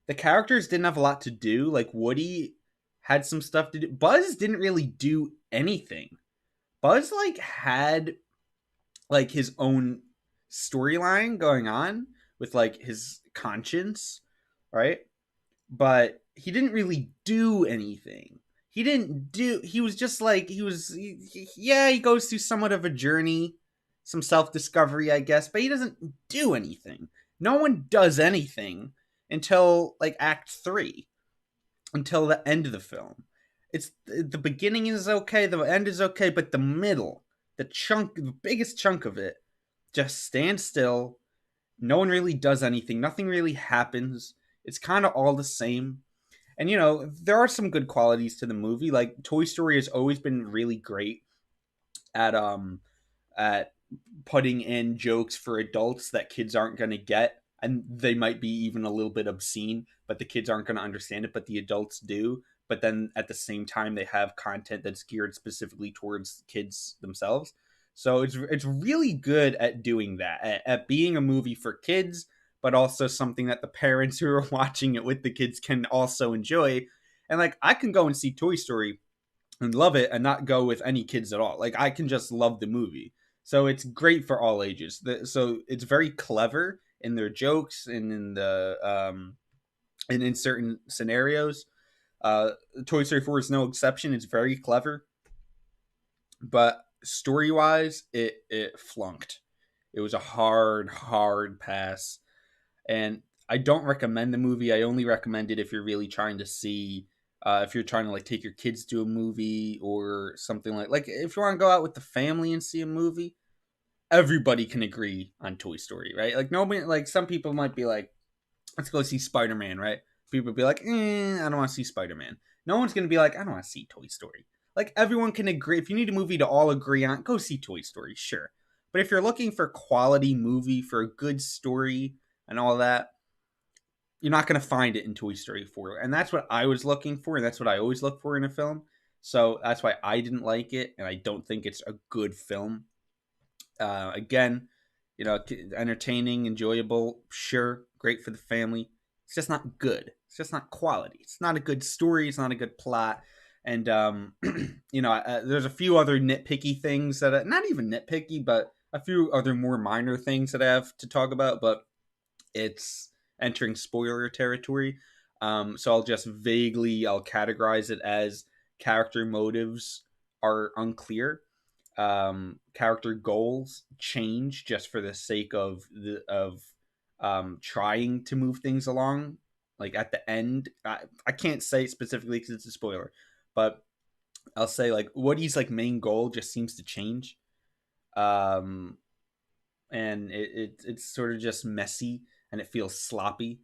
The characters didn't have a lot to do. Like Woody had some stuff to do. Buzz didn't really do anything. Buzz had his own storyline going on with his conscience, right? But he didn't really do anything. He was just he goes through somewhat of a journey, some self-discovery, I guess, but he doesn't do anything. No one does anything until act 3, until the end of the film. It's the beginning is okay, the end is okay, but the middle, the biggest chunk of it just stands still. No one really does anything. Nothing really happens. It's kind of all the same. And there are some good qualities to the movie. Like Toy Story has always been really great at putting in jokes for adults that kids aren't going to get, and they might be even a little bit obscene, but the kids aren't going to understand it, but the adults do. But then at the same time, they have content that's geared specifically towards kids themselves. So it's really good at doing that, at being a movie for kids, but also something that the parents who are watching it with the kids can also enjoy. And like I can go and see Toy Story and love it and not go with any kids at all. Like I can just love the movie. So it's great for all ages. So it's very clever in their jokes and in the and in certain scenarios. Uh, Toy Story 4 is no exception. It's very clever, but story wise, it flunked. It was a hard pass, and I don't recommend the movie. I only recommend it if you're really trying to see, if you're trying to like take your kids to a movie or something like if you want to go out with the family and see a movie. Everybody can agree on Toy Story, right? Like nobody, like some people might be like, let's go see Spider Man, right? People would be like, I don't want to see Spider Man. No one's gonna be like, I don't want to see Toy Story. Like everyone can agree. If you need a movie to all agree on, go see Toy Story, sure. But if you're looking for quality movie for a good story and all that, you're not going to find it in Toy Story 4. And that's what I was looking for, and that's what I always look for in a film. So that's why I didn't like it, and I don't think it's a good film. Again, entertaining, enjoyable, sure, great for the family. It's just not good. It's just not quality. It's not a good story. It's not a good plot. And there's a few other nitpicky things that not even nitpicky, but a few other more minor things that I have to talk about. But it's entering spoiler territory. So I'll just I'll categorize it as character motives are unclear. Character goals change just for the sake of trying to move things along. Like at the end, I can't say specifically because it's a spoiler, but I'll say like Woody's like main goal just seems to change. And it's sort of just messy and it feels sloppy.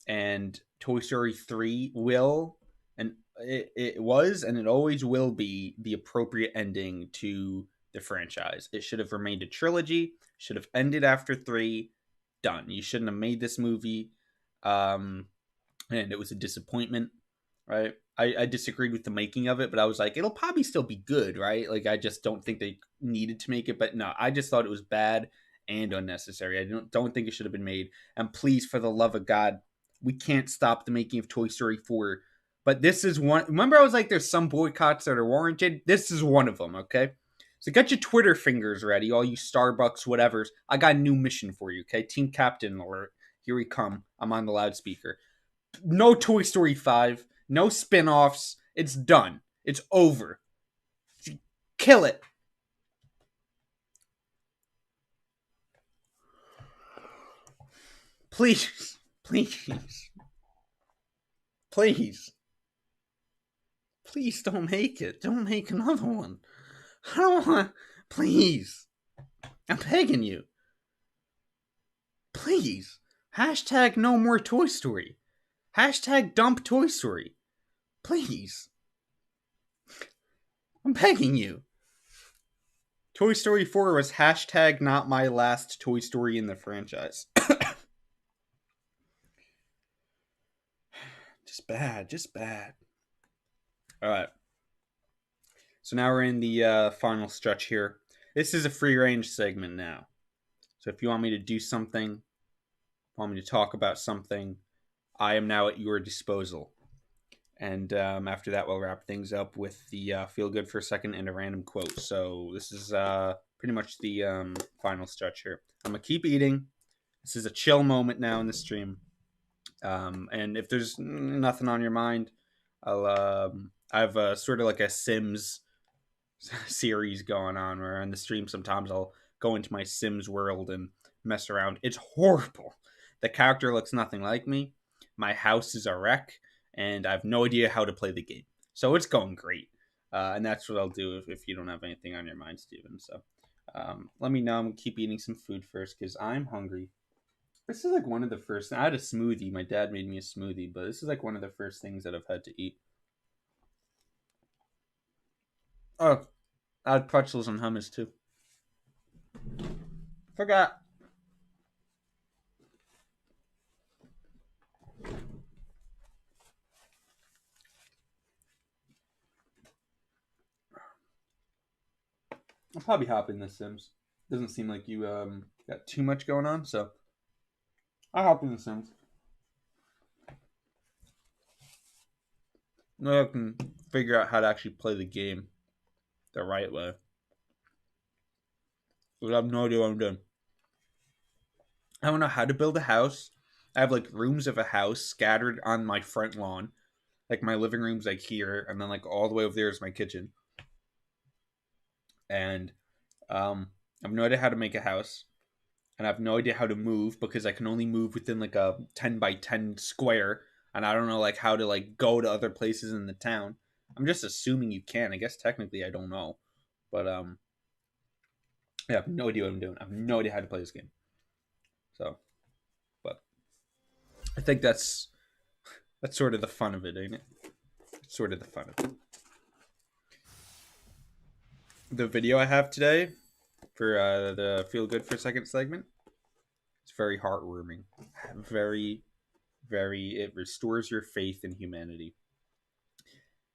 And Toy Story 3 will, and it was, and it always will be the appropriate ending to the franchise. It should have remained a trilogy, should have ended after 3, done. You shouldn't have made this movie. And it was a disappointment, right? I disagreed with the making of it, but I was like, it'll probably still be good, right? Like, I just don't think they needed to make it. But no, I just thought it was bad and unnecessary. I don't think it should have been made. And please, for the love of God, we can't stop the making of Toy Story 4. But this is one. Remember, I was like, there's some boycotts that are warranted. This is one of them, okay? So get your Twitter fingers ready, all you Starbucks whatevers. I got a new mission for you, okay? Team Captain alert. Here we come. I'm on the loudspeaker. No Toy Story 5. No spin-offs. It's done. It's over. Kill it. Please. Please. Please. Please don't make it. Don't make another one. I don't want. Please. I'm begging you. Please. Hashtag no more Toy Story. Hashtag dump Toy Story. Please. I'm begging you. Toy Story 4 was hashtag not my last Toy Story in the franchise. Just bad. Alright. So now we're in the final stretch here. This is a free range segment now. So if you want me to do something, want me to talk about something, I am now at your disposal. And after that, we'll wrap things up with the feel good for a second and a random quote. So this is pretty much the final stretch here. I'm going to keep eating. This is a chill moment now in the stream. And if there's nothing on your mind, I have sort of like a Sims series going on where on the stream sometimes I'll go into my Sims world and mess around. It's horrible. The character looks nothing like me. My house is a wreck, and I have no idea how to play the game. So it's going great. And that's what I'll do if you don't have anything on your mind, Steven. So let me know. I'm going to keep eating some food first because I'm hungry. This is like one of the first. I had a smoothie. My dad made me a smoothie, but this is like one of the first things that I've had to eat. Oh, I had pretzels and hummus too. Forgot. I'll probably hop in The Sims. Doesn't seem like you got too much going on, so I'll hop in The Sims. No, I can figure out how to actually play the game the right way. But I have no idea what I'm doing. I don't know how to build a house. I have like rooms of a house scattered on my front lawn. Like my living room's like here, and then like all the way over there is my kitchen. And I have no idea how to make a house. And I have no idea how to move because I can only move within like a 10 by 10 square. And I don't know like how to like go to other places in the town. I'm just assuming you can. I guess technically I don't know. But yeah, I have no idea what I'm doing. I have no idea how to play this game. So, but I think that's sort of the fun of it, ain't it? It's sort of the fun of it. The video I have today for the Feel Good for a Second segment, it's very heartwarming. Very, it restores your faith in humanity.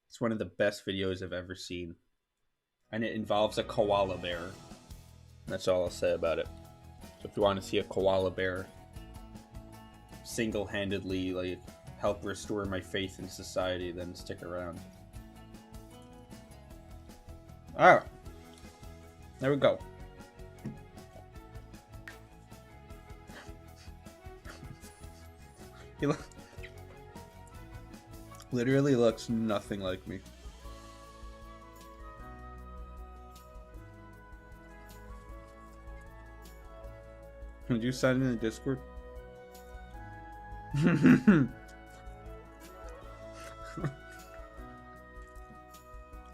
It's one of the best videos I've ever seen. And it involves a koala bear. That's all I'll say about it. So if you want to see a koala bear single-handedly like help restore my faith in society, then stick around. Alright. There we go. He literally looks nothing like me. Could you sign in the Discord?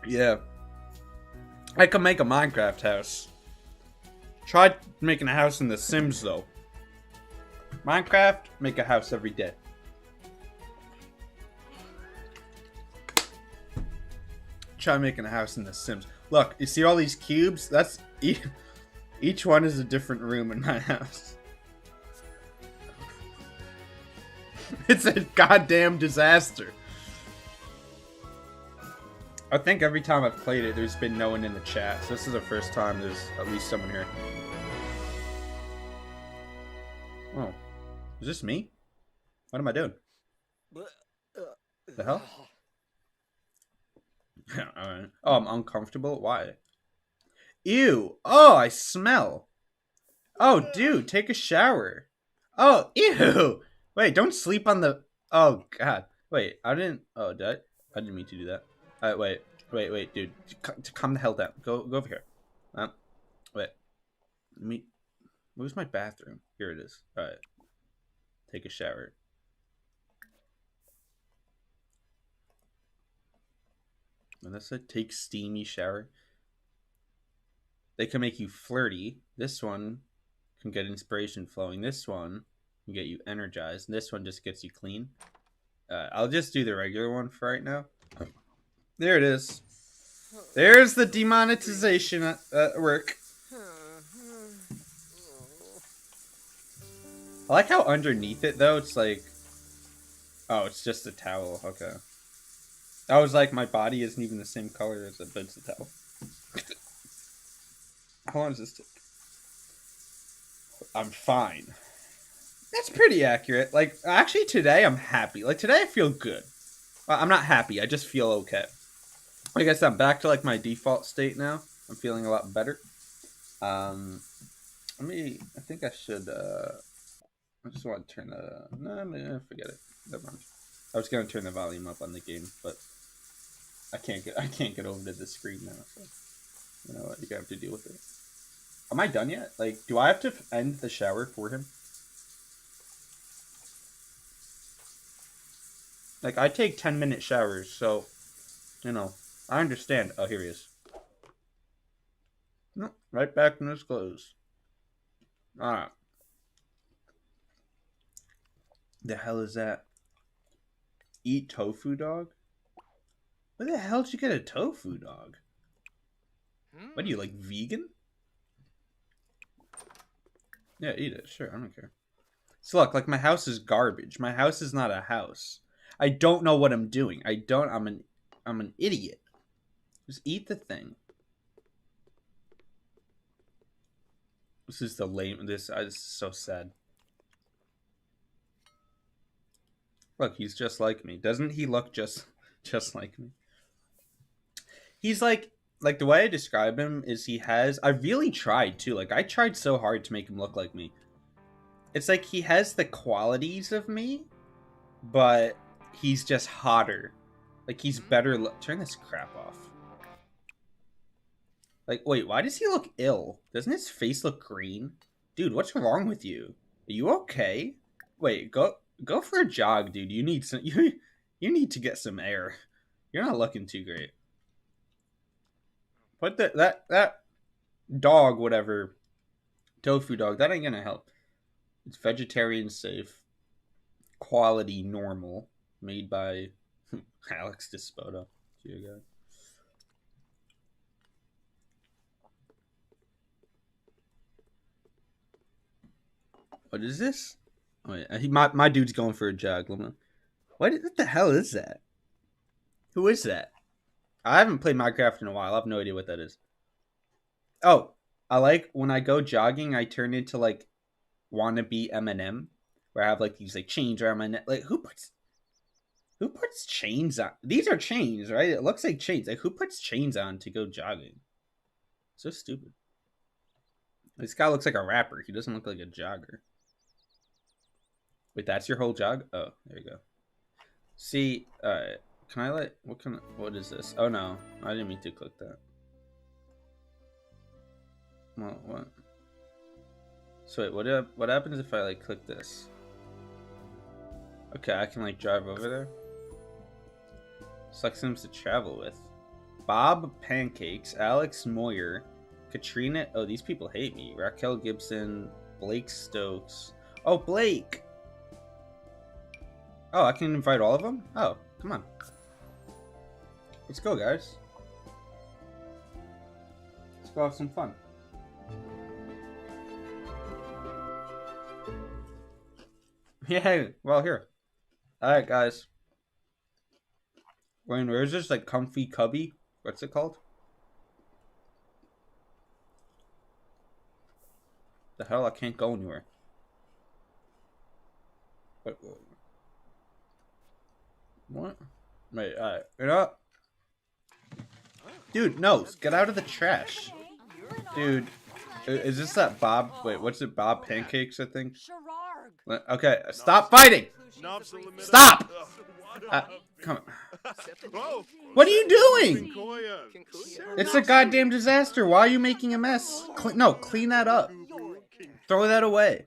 Yeah. I could make a Minecraft house. Try making a house in The Sims, though. Minecraft, make a house every day. Try making a house in The Sims. Look, you see all these cubes? That's each one is a different room in my house. It's a goddamn disaster. I think every time I've played it, there's been no one in the chat. So this is the first time there's at least someone here. Oh. Is this me? What am I doing? The hell? Alright. Oh, I'm uncomfortable? Why? Ew. Oh, I smell. Oh, dude, take a shower. Oh, ew. Wait, don't sleep on the... Oh, God. Wait, I didn't... Oh, did I didn't mean to do that. Wait, dude. Calm the hell down. Go over here. Wait. Where's my bathroom? Here it is. Alright. Take a shower. And that said, take steamy shower. They can make you flirty. This one can get inspiration flowing. This one can get you energized. And this one just gets you clean. I'll just do the regular one for right now. There it is. There's the demonetization at work. I like how underneath it, though, it's like... Oh, it's just a towel. Okay. I was like, my body isn't even the same color as it, but it's a towel. How long does this take? I'm fine. That's pretty accurate. Like, actually, today I'm happy. Like, today I feel good. I'm not happy. I just feel okay. Like I said, I'm back to, like, my default state now. I'm feeling a lot better. I think I should, I just want to turn the... No, forget it. Never mind. I was going to turn the volume up on the game, but I can't get over to the screen now, so... You know what? You're going to have to deal with it. Am I done yet? Like, do I have to end the shower for him? Like, I take 10-minute showers, so, you know, I understand. Oh, here he is. No, right back in his clothes. Alright. The hell is that? Eat tofu dog? Where the hell did you get a tofu dog? What are you, like, vegan? Yeah, eat it. Sure, I don't care. So look, like, my house is garbage. My house is not a house. I don't know what I'm doing. I'm an idiot. Just eat the thing. This is the lame. This is so sad. Look, he's just like me. Doesn't he look just like me? He's like the way I describe him is he has. I really tried too. Like I tried so hard to make him look like me. It's like he has the qualities of me, but he's just hotter. Like he's better. Turn this crap off. Like, wait, why does he look ill? Doesn't his face look green? Dude, what's wrong with you? Are you okay? Wait, go for a jog, dude. You need some you need to get some air. You're not looking too great. Put that dog, whatever, tofu dog, that ain't gonna help. It's vegetarian safe, quality normal, made by Alex Despoto. Dear God. What is this? Oh, wait, my dude's going for a jog. What the hell is that? Who is that? I haven't played Minecraft in a while. I have no idea what that is. Oh, I like when I go jogging, I turn into like wannabe Eminem, where I have like these like chains around my neck. Like who puts chains on? These are chains, right? It looks like chains. Like who puts chains on to go jogging? So stupid. This guy looks like a rapper. He doesn't look like a jogger. Wait, that's your whole jog? Oh, there you go. See, can I let, what is this? Oh no, I didn't mean to click that. Well, what? So wait, what happens if I like click this? Okay, I can like drive over there. Select names to travel with. Bob Pancakes, Alex Moyer, Katrina. Oh, these people hate me. Raquel Gibson, Blake Stokes. Oh, Blake. Oh, I can invite all of them? Oh, come on. Let's go, guys. Let's go have some fun. Yeah, well, here. Alright, guys. Wayne, where's this, like, comfy cubby? What's it called? The hell? I can't go anywhere. What? Wait, alright. You know what? Dude, no. Get out of the trash. Dude. Is this that Bob? Wait, what's it? Bob Pancakes, I think? Okay, stop fighting! Stop! Come on. What are you doing? It's a goddamn disaster. Why are you making a mess? No, clean that up. Throw that away.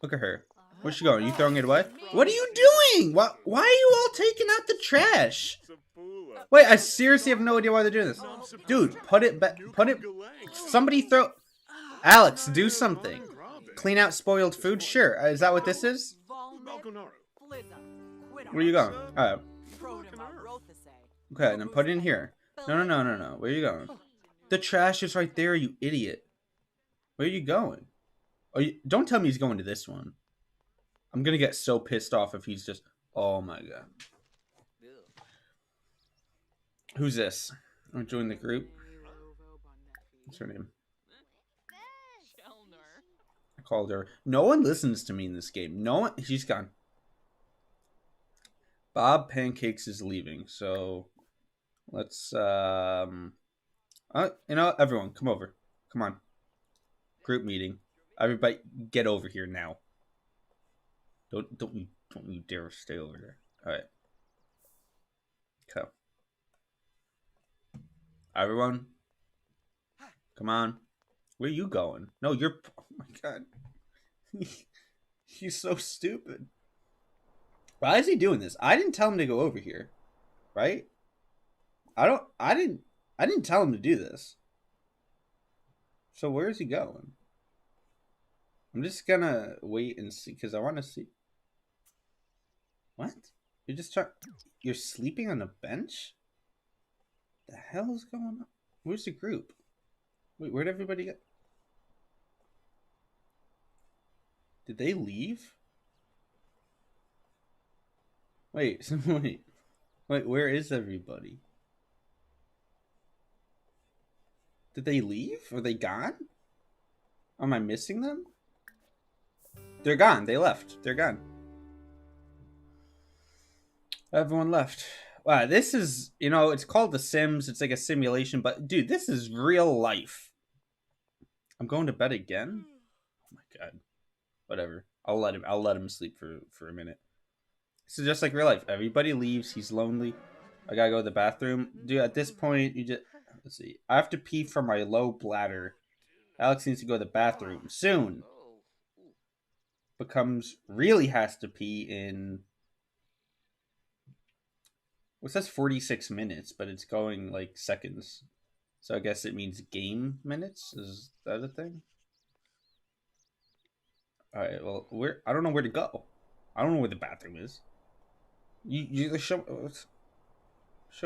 Look at her. Where's she going? Are you throwing it away? What are you doing? Why are you all taking out the trash? Wait, I seriously have no idea why they're doing this. Dude, put it back. Put it. Somebody throw. Alex, do something. Clean out spoiled food? Sure. Is that what this is? Where are you going? Alright. Okay, then put it in here. No. Where are you going? The trash is right there, you idiot. Where are you going? Oh, don't tell me he's going to this one. I'm gonna get so pissed off if he's just... Oh my god. Who's this? I'm gonna join the group. What's her name? I called her. No one listens to me in this game. No one... She's gone. Bob Pancakes is leaving, so... Let's, you know, everyone, come over. Come on. Group meeting. Everybody, get over here now. Don't you dare stay over there. All right. Okay. Everyone, come on. Where are you going? No, you're. Oh my god. He's so stupid. Why is he doing this? I didn't tell him to go over here, right? I didn't tell him to do this. So where is he going? I'm just gonna wait and see because I want to see. What? You're just trying. You're sleeping on a bench? The hell is going on? Where's the group? Wait, where'd everybody get? Did they leave? Wait, wait, where is everybody? Did they leave? Are they gone? Am I missing them? They're gone. They left. They're gone. Everyone left. Wow, this is, it's called The Sims. It's like a simulation, but dude, this is real life. I'm going to bed again? Oh my god. Whatever. I'll let him sleep for a minute. This is just like real life. Everybody leaves. He's lonely. I gotta go to the bathroom. Dude, at this point, let's see. I have to pee from my low bladder. Alex needs to go to the bathroom soon. Really has to pee in. Well, it says 46 minutes, but it's going like seconds. So I guess it means game minutes. Is that a thing? All right. Well, I don't know where to go. I don't know where the bathroom is. You show me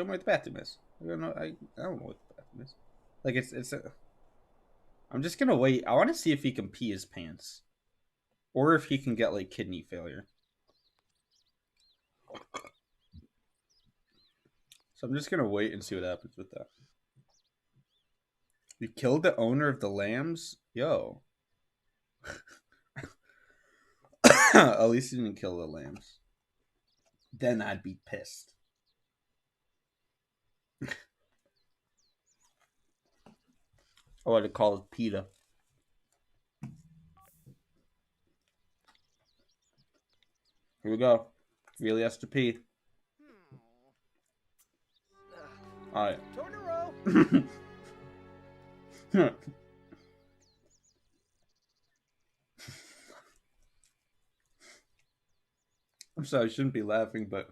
where the bathroom is. I don't know. I don't know what the bathroom is. Like it's a. I'm just gonna wait. I want to see if he can pee his pants, or if he can get like kidney failure. So I'm just gonna wait and see what happens with that. You killed the owner of the lambs? Yo. At least he didn't kill the lambs. Then I'd be pissed. I would have called PETA. Here we go. Really has to pee. Alright. I'm sorry, I shouldn't be laughing, but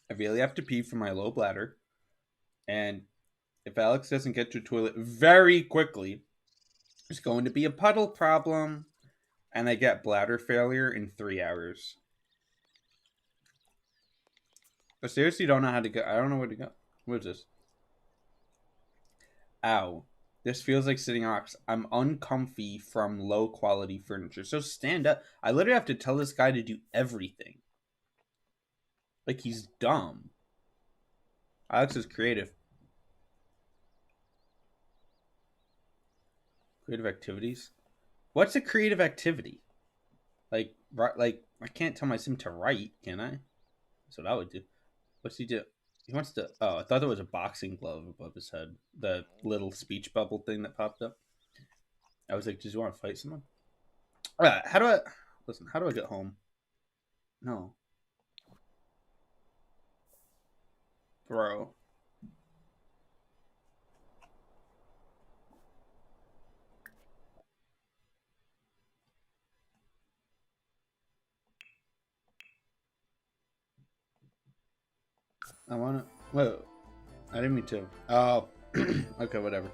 I really have to pee from my low bladder. And if Alex doesn't get to the toilet very quickly, there's going to be a puddle problem. And I get bladder failure in 3 hours. I seriously don't know how to go. I don't know where to go. What is this? Ow. This feels like sitting on rocks. I'm uncomfy from low quality furniture. So stand up. I literally have to tell this guy to do everything. Like he's dumb. Alex is creative. Creative activities? What's a creative activity? Like I can't tell my sim to write, can I? That's what I would do. What's he do? He wants to. Oh, I thought there was a boxing glove above his head. The little speech bubble thing that popped up. I was like, "Does you want to fight someone?" How do I listen? How do I get home? No, bro. I wanna. Whoa, I didn't mean to. Oh, okay, whatever.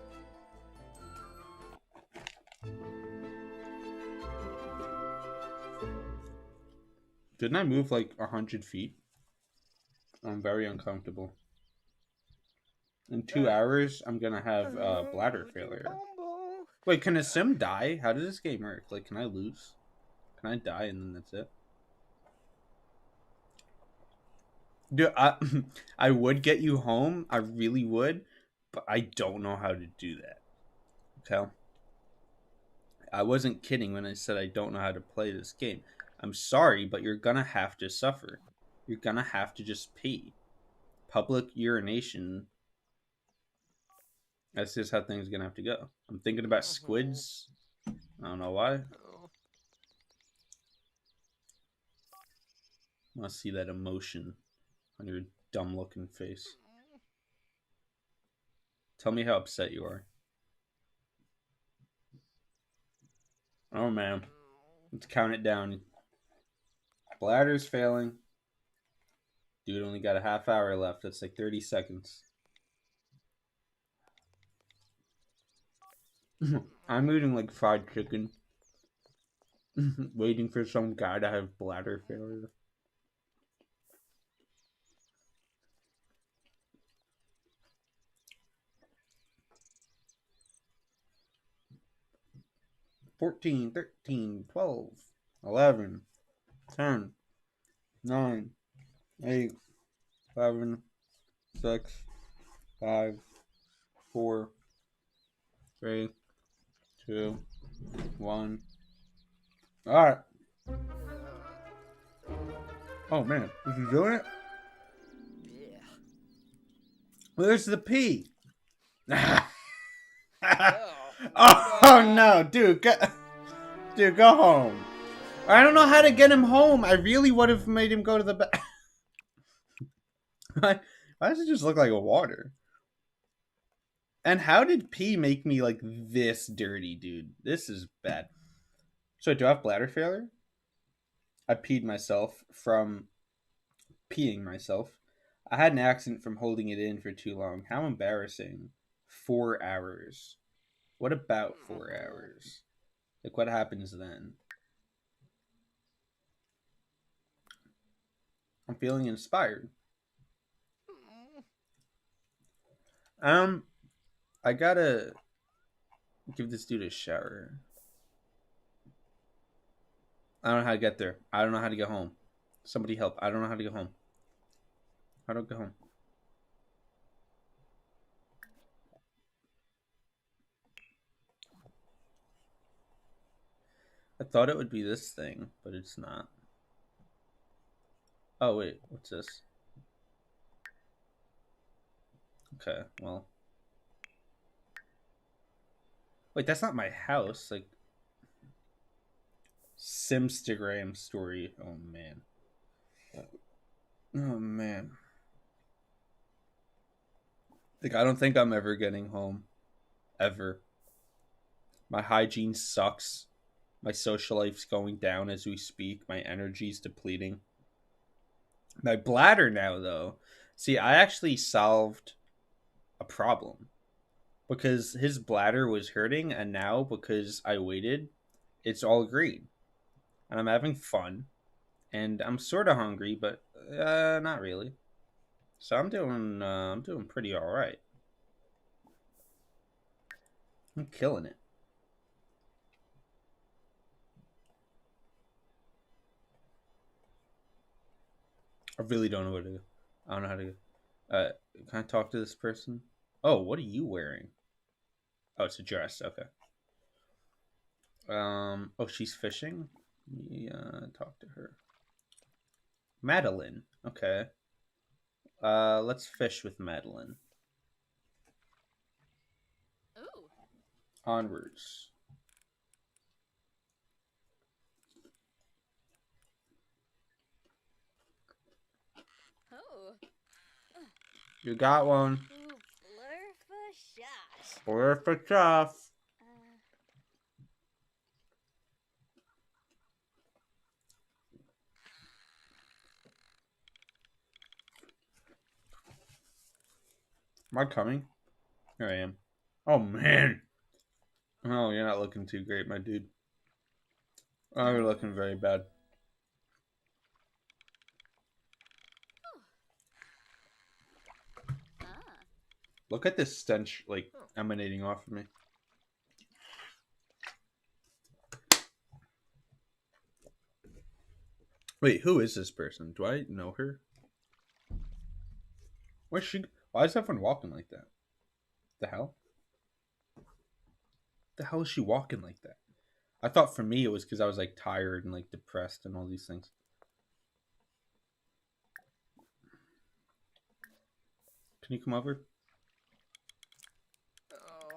Didn't I move like 100 feet? I'm very uncomfortable. In 2 hours, I'm gonna have bladder failure. Wait, can a sim die? How does this game work? Like, can I lose? Can I die and then that's it? Dude, I would get you home. I really would, but I don't know how to do that. Okay? I wasn't kidding when I said I don't know how to play this game. I'm sorry, but you're gonna have to suffer. You're gonna have to just pee. Public urination. That's just how things are gonna have to go. I'm thinking about squids. I don't know why. I want to see that emotion on your dumb looking face. Tell me how upset you are. Oh man. Let's count it down. Bladder's failing. Dude only got a half hour left. That's like 30 seconds. I'm eating like fried chicken. Waiting for some guy to have bladder failure. $14, $13, $12, $11, $10, $9, $8, $7, $6, $5, $4, $3, 2, 1. All right. Oh man, is he doing it? Where's the pee? Oh no, dude, go home. I don't know how to get him home. I really would have made him go to the back. Why does it just look like a water? And how did pee make me like this dirty, dude? This is bad. So do I have bladder failure? I peed myself from peeing myself. I had an accident from holding it in for too long. How embarrassing. 4 hours. What about 4 hours? Like, what happens then? I'm feeling inspired. I gotta give this dude a shower. I don't know how to get there. I don't know how to get home. Somebody help. I don't know how to get home. How do I get home? I thought it would be this thing, but it's not. Oh, wait. What's this? Okay, well. Wait, that's not my house. Like, Simstagram story. Oh, man. Oh, man. Like, I don't think I'm ever getting home. Ever. My hygiene sucks. My social life's going down as we speak. My energy's depleting. My bladder now, though. See, I actually solved a problem. Because his bladder was hurting, and now, because I waited, it's all green. And I'm having fun. And I'm sort of hungry, but not really. So I'm doing pretty alright. I'm killing it. I really don't know what to do. I don't know how to. Can I talk to this person? Oh, what are you wearing? Oh, it's a dress. Okay. Oh, she's fishing. Let me talk to her. Madeline. Okay. Let's fish with Madeline. Ooh. Onwards. Oh. You got one. Ooh, blur for shot. Or for tough. Am I coming? Here I am. Oh man. Oh, you're not looking too great, my dude. Oh, you're looking very bad. Look at this stench, like, emanating off of me. Wait, who is this person? Do I know her? Where's she? Why is everyone walking like that? The hell? The hell is she walking like that? I thought for me it was because I was like tired and like depressed and all these things. Can you come over?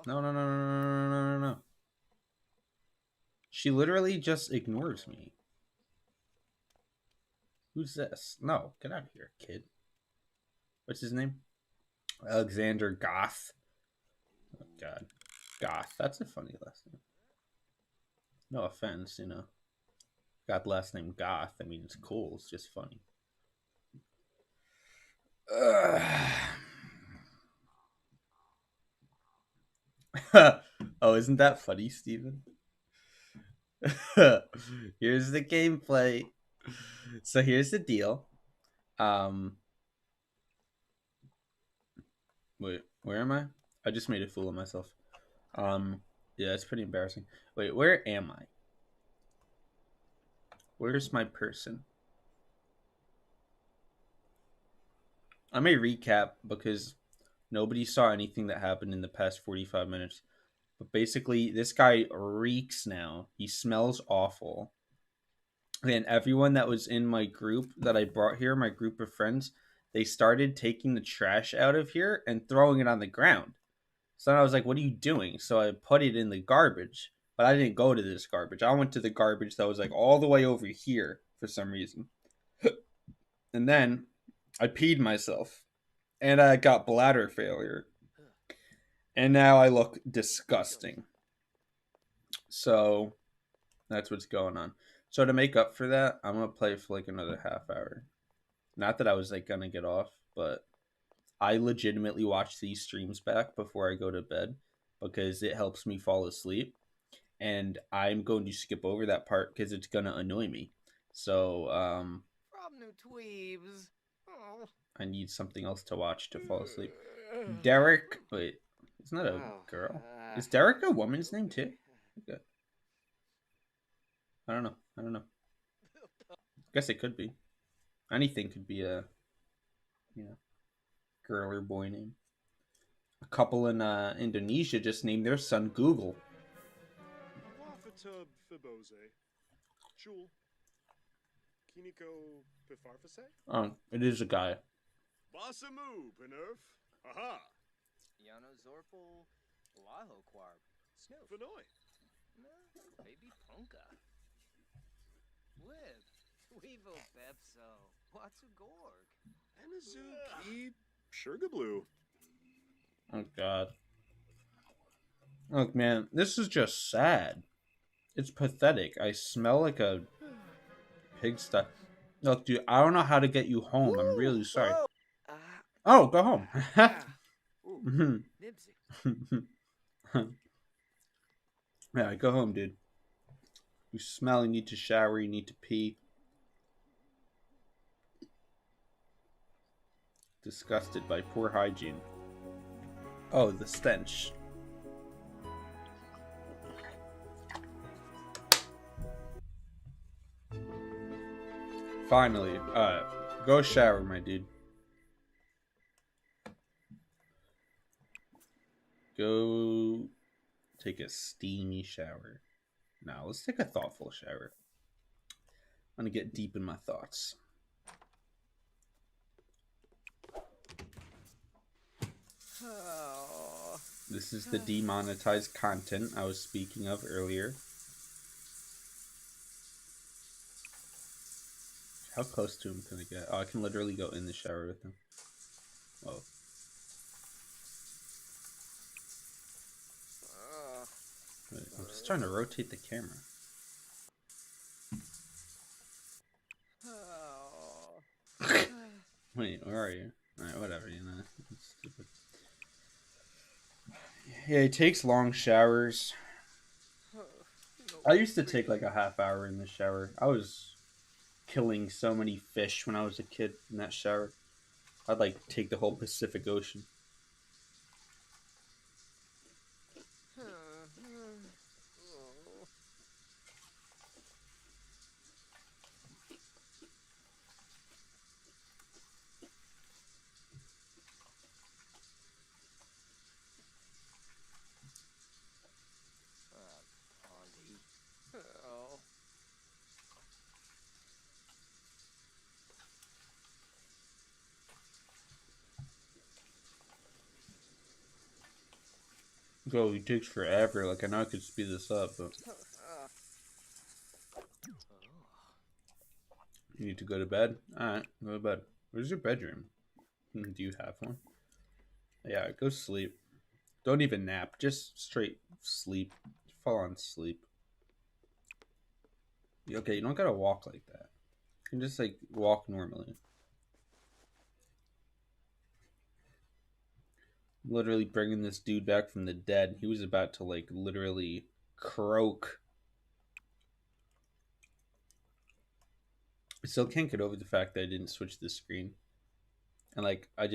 No, no, no, no, no, no, no, no. She literally just ignores me. Who's this? No, get out of here, kid. What's his name? Alexander Goth. Oh, God. Goth. That's a funny last name. No offense, you know. Got the last name Goth. I mean, it's cool. It's just funny. Oh, isn't that funny, Steven? Here's the gameplay. So here's the deal. Wait, where am I? I just made a fool of myself. Yeah, it's pretty embarrassing. Wait, where am I? Where's my person? I may recap because nobody saw anything that happened in the past 45 minutes. But basically, this guy reeks now. He smells awful. And everyone that was in my group that I brought here, my group of friends, they started taking the trash out of here and throwing it on the ground. So then I was like, what are you doing? So I put it in the garbage. But I didn't go to this garbage. I went to the garbage that was like all the way over here for some reason. And then I peed myself. And I got bladder failure. And now I look disgusting. So that's what's going on. So to make up for that, I'm gonna play for like another half hour. Not that I was like gonna get off, but I legitimately watch these streams back before I go to bed because it helps me fall asleep. And I'm going to skip over that part because it's gonna annoy me. So From new tweebs. Oh. I need something else to watch to fall asleep. Derek, wait, isn't that a girl? Is Derek a woman's name too? Okay. I don't know. Guess it could be. Anything could be a, girl or boy name. A couple in Indonesia just named their son Google. Wafatub Fibose. Jul. Kiniko Pifarfase? Oh, it is a guy. Basamu, Penerf. Aha. Yana Zorpal. Laho Quarb. Snoop. Vanoy. Baby Punka. Wib. Weevil Pepso. Watsu Gorg. Enazuki Sugarblue. Oh god. Look, man, this is just sad. It's pathetic. I smell like a pigsty. Look, dude, I don't know how to get you home. I'm really sorry. Oh, go home. Nibsy. Yeah, go home, dude. You smell, you need to shower, you need to pee. Disgusted by poor hygiene. Oh, the stench. Finally. Go shower, my dude. Go take a steamy shower. Now, let's take a thoughtful shower. I'm gonna get deep in my thoughts. Oh. This is the demonetized content I was speaking of earlier. How close to him can I get? Oh, I can literally go in the shower with him. Whoa. Wait, I'm just trying to rotate the camera. Wait, where are you? Alright, whatever, It's stupid. Yeah, he takes long showers. I used to take like a half hour in the shower. I was killing so many fish when I was a kid in that shower. I'd like take the whole Pacific Ocean. Go, he takes forever. Like, I know I could speed this up, but you need to go to bed? Alright, go to bed. Where's your bedroom? Do you have one? Yeah, go sleep. Don't even nap. Just straight sleep. Fall on sleep. Okay, you don't gotta walk like that. You can just, like, walk normally. Literally bringing this dude back from the dead. He was about to, like, literally croak. I still can't get over the fact that I didn't switch the screen. And, like, I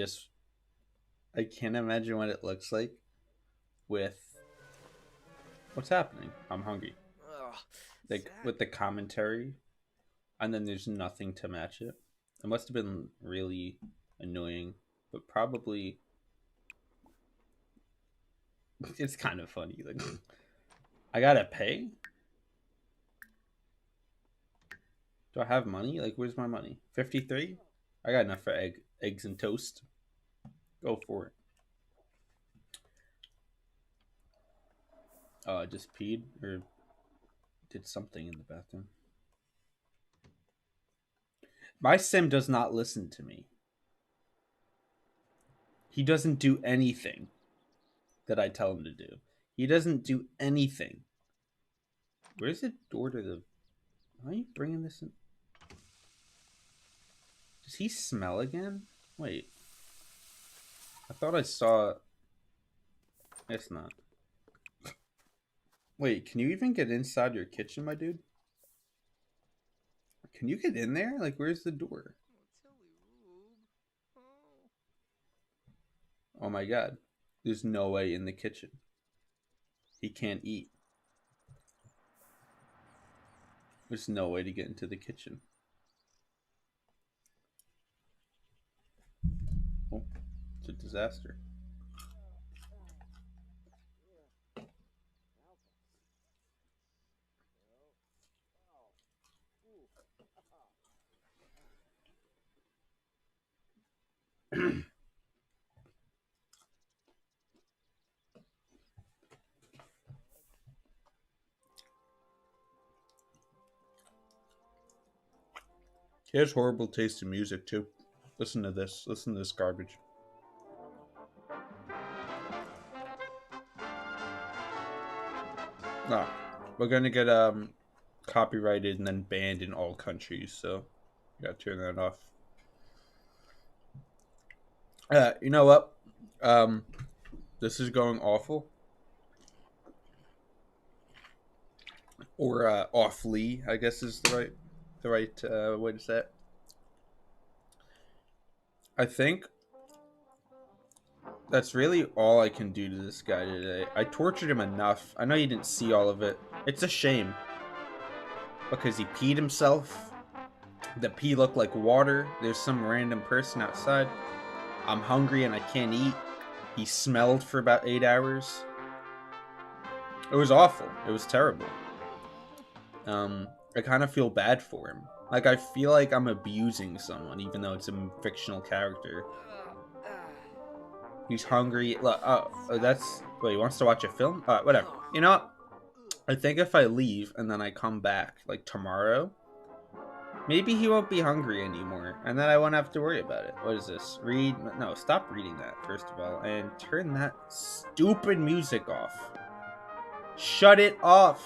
can't imagine what it looks like with what's happening. I'm hungry. Like, with the commentary, and then there's nothing to match it. It must have been really annoying, but probably It's kind of funny. Like, I gotta pay. Do I have money? Like, where's my money? 53. I got enough for eggs and toast. Go for it. Oh, I just peed or did something in the bathroom. My sim does not listen to me. He doesn't do anything that I tell him to do. He doesn't do anything. Where's the door to the... Why are you bringing this in? Does he smell again? Wait. I thought I saw... It's not. Wait, can you even get inside your kitchen, my dude? Can you get in there? Like, where's the door? Oh my god. There's no way in the kitchen. He can't eat. There's no way to get into the kitchen. Oh, it's a disaster. He has horrible taste in music too. Listen to this. Listen to this garbage. Ah, we're gonna get copyrighted and then banned in all countries, so you gotta turn that off. You know what? This is going awful. Or awfully, I guess is the right way to say it. I think that's really all I can do to this guy today. I tortured him enough. I know you didn't see all of it. It's a shame. Because he peed himself. The pee looked like water. There's some random person outside. I'm hungry and I can't eat. He smelled for about 8 hours. It was awful. It was terrible. I kind of feel bad for him. Like, I feel like I'm abusing someone, even though it's a fictional character. He's hungry. That's... Wait, he wants to watch a film? Whatever. You know what? I think if I leave and then I come back, like, tomorrow, maybe he won't be hungry anymore, and then I won't have to worry about it. What is this? Read? No, stop reading that, first of all, and turn that stupid music off. Shut it off!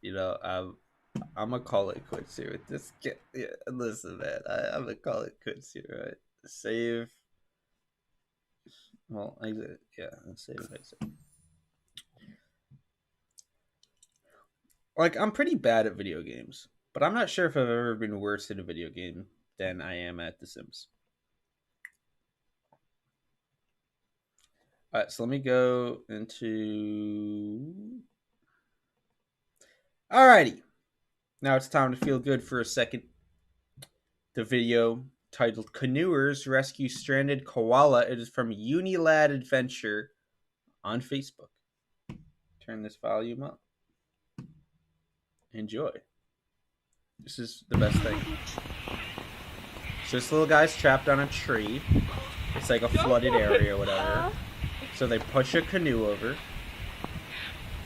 You know, I'm gonna call it quits here with this. Yeah, listen, man, I'm gonna call it quits here, right? Save. Well, exit. Yeah, save and exit. Like, I'm pretty bad at video games, but I'm not sure if I've ever been worse at a video game than I am at The Sims. Alright, so let me go into... Alrighty. Now it's time to feel good for a second. The video titled Canoers Rescue Stranded Koala. It is from Unilad Adventure on Facebook. Turn this volume up. Enjoy. This is the best thing. So this little guy's trapped on a tree. It's like a flooded area or whatever. So they push a canoe over.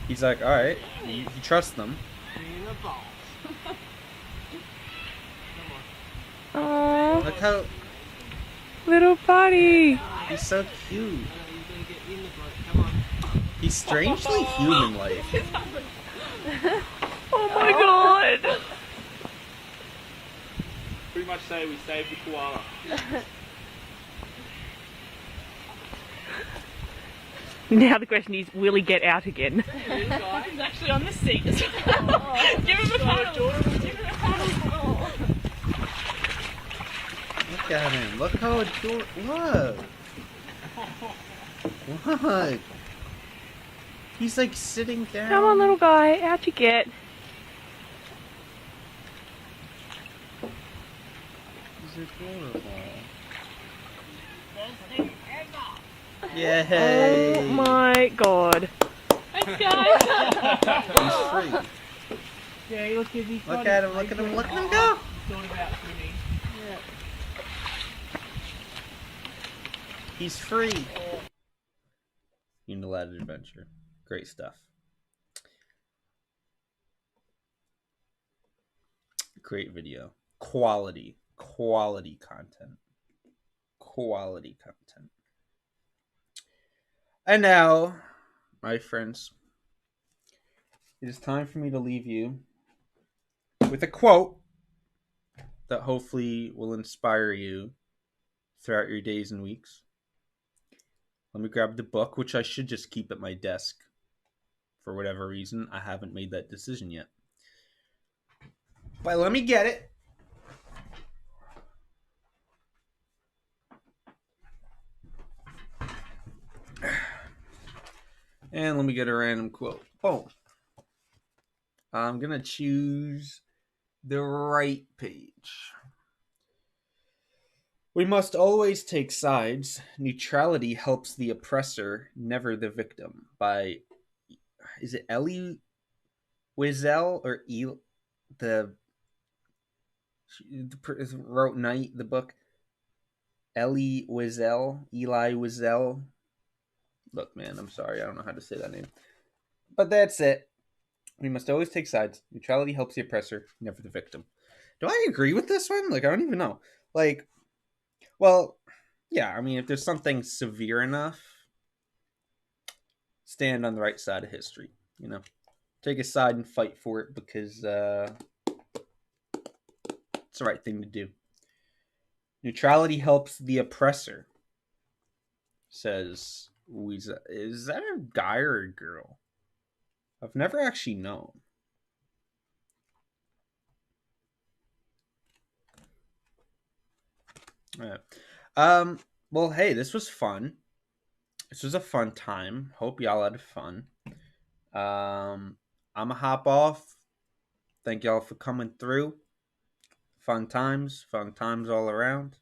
He's like, alright. He trusts them. Aww, Look how little buddy. he's so cute. He's strangely human-like. Oh my god. Pretty much say we saved the koala. Now the question is, will he get out again? He's actually on the seat as well. Give him a paddle. Give him a paddle. Look at him. Look how adorable. Look. Look. He's like sitting down. Come on, little guy, out you get. He's adorable. Yay! Oh my god. Thanks, guys. He's free. Yeah, look, he's Look at him, look at him, look at him go! Thought about swimming. He's free. Unilateral adventure. Great stuff. Great video. Quality content. Quality content. And now, my friends, it is time for me to leave you with a quote that hopefully will inspire you throughout your days and weeks. Let me grab the book, which I should just keep at my desk. For whatever reason, I haven't made that decision yet. But let me get it. And let me get a random quote. Boom. I'm going to choose the right page. We must always take sides. Neutrality helps the oppressor, never the victim. By, is it Elie Wiesel or the wrote Night, the book? Elie Wiesel, Eli Wiesel. Look, man, I'm sorry, I don't know how to say that name. But that's it. We must always take sides. Neutrality helps the oppressor, never the victim. Do I agree with this one? Like, I don't even know. Like, well, yeah, I mean, if there's something severe enough, stand on the right side of history, you know? Take a side and fight for it because it's the right thing to do. Neutrality helps the oppressor, says Weeza. Is that a guy or a girl? I've never actually known. All right. Well, hey, this was fun. This was a fun time. Hope y'all had fun. I'm gonna hop off. Thank y'all for coming through. Fun times all around.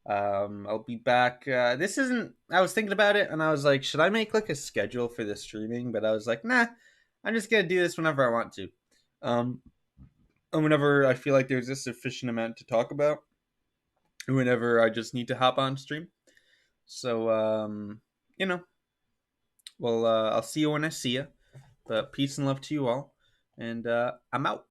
I'll be back. This isn't. I was thinking about it, and I was like, should I make like a schedule for the streaming? But I was like, nah. I'm just gonna do this whenever I want to. And whenever I feel like there's a sufficient amount to talk about. Whenever I just need to hop on stream. So, you know. Well, I'll see you when I see you. But peace and love to you all. And I'm out.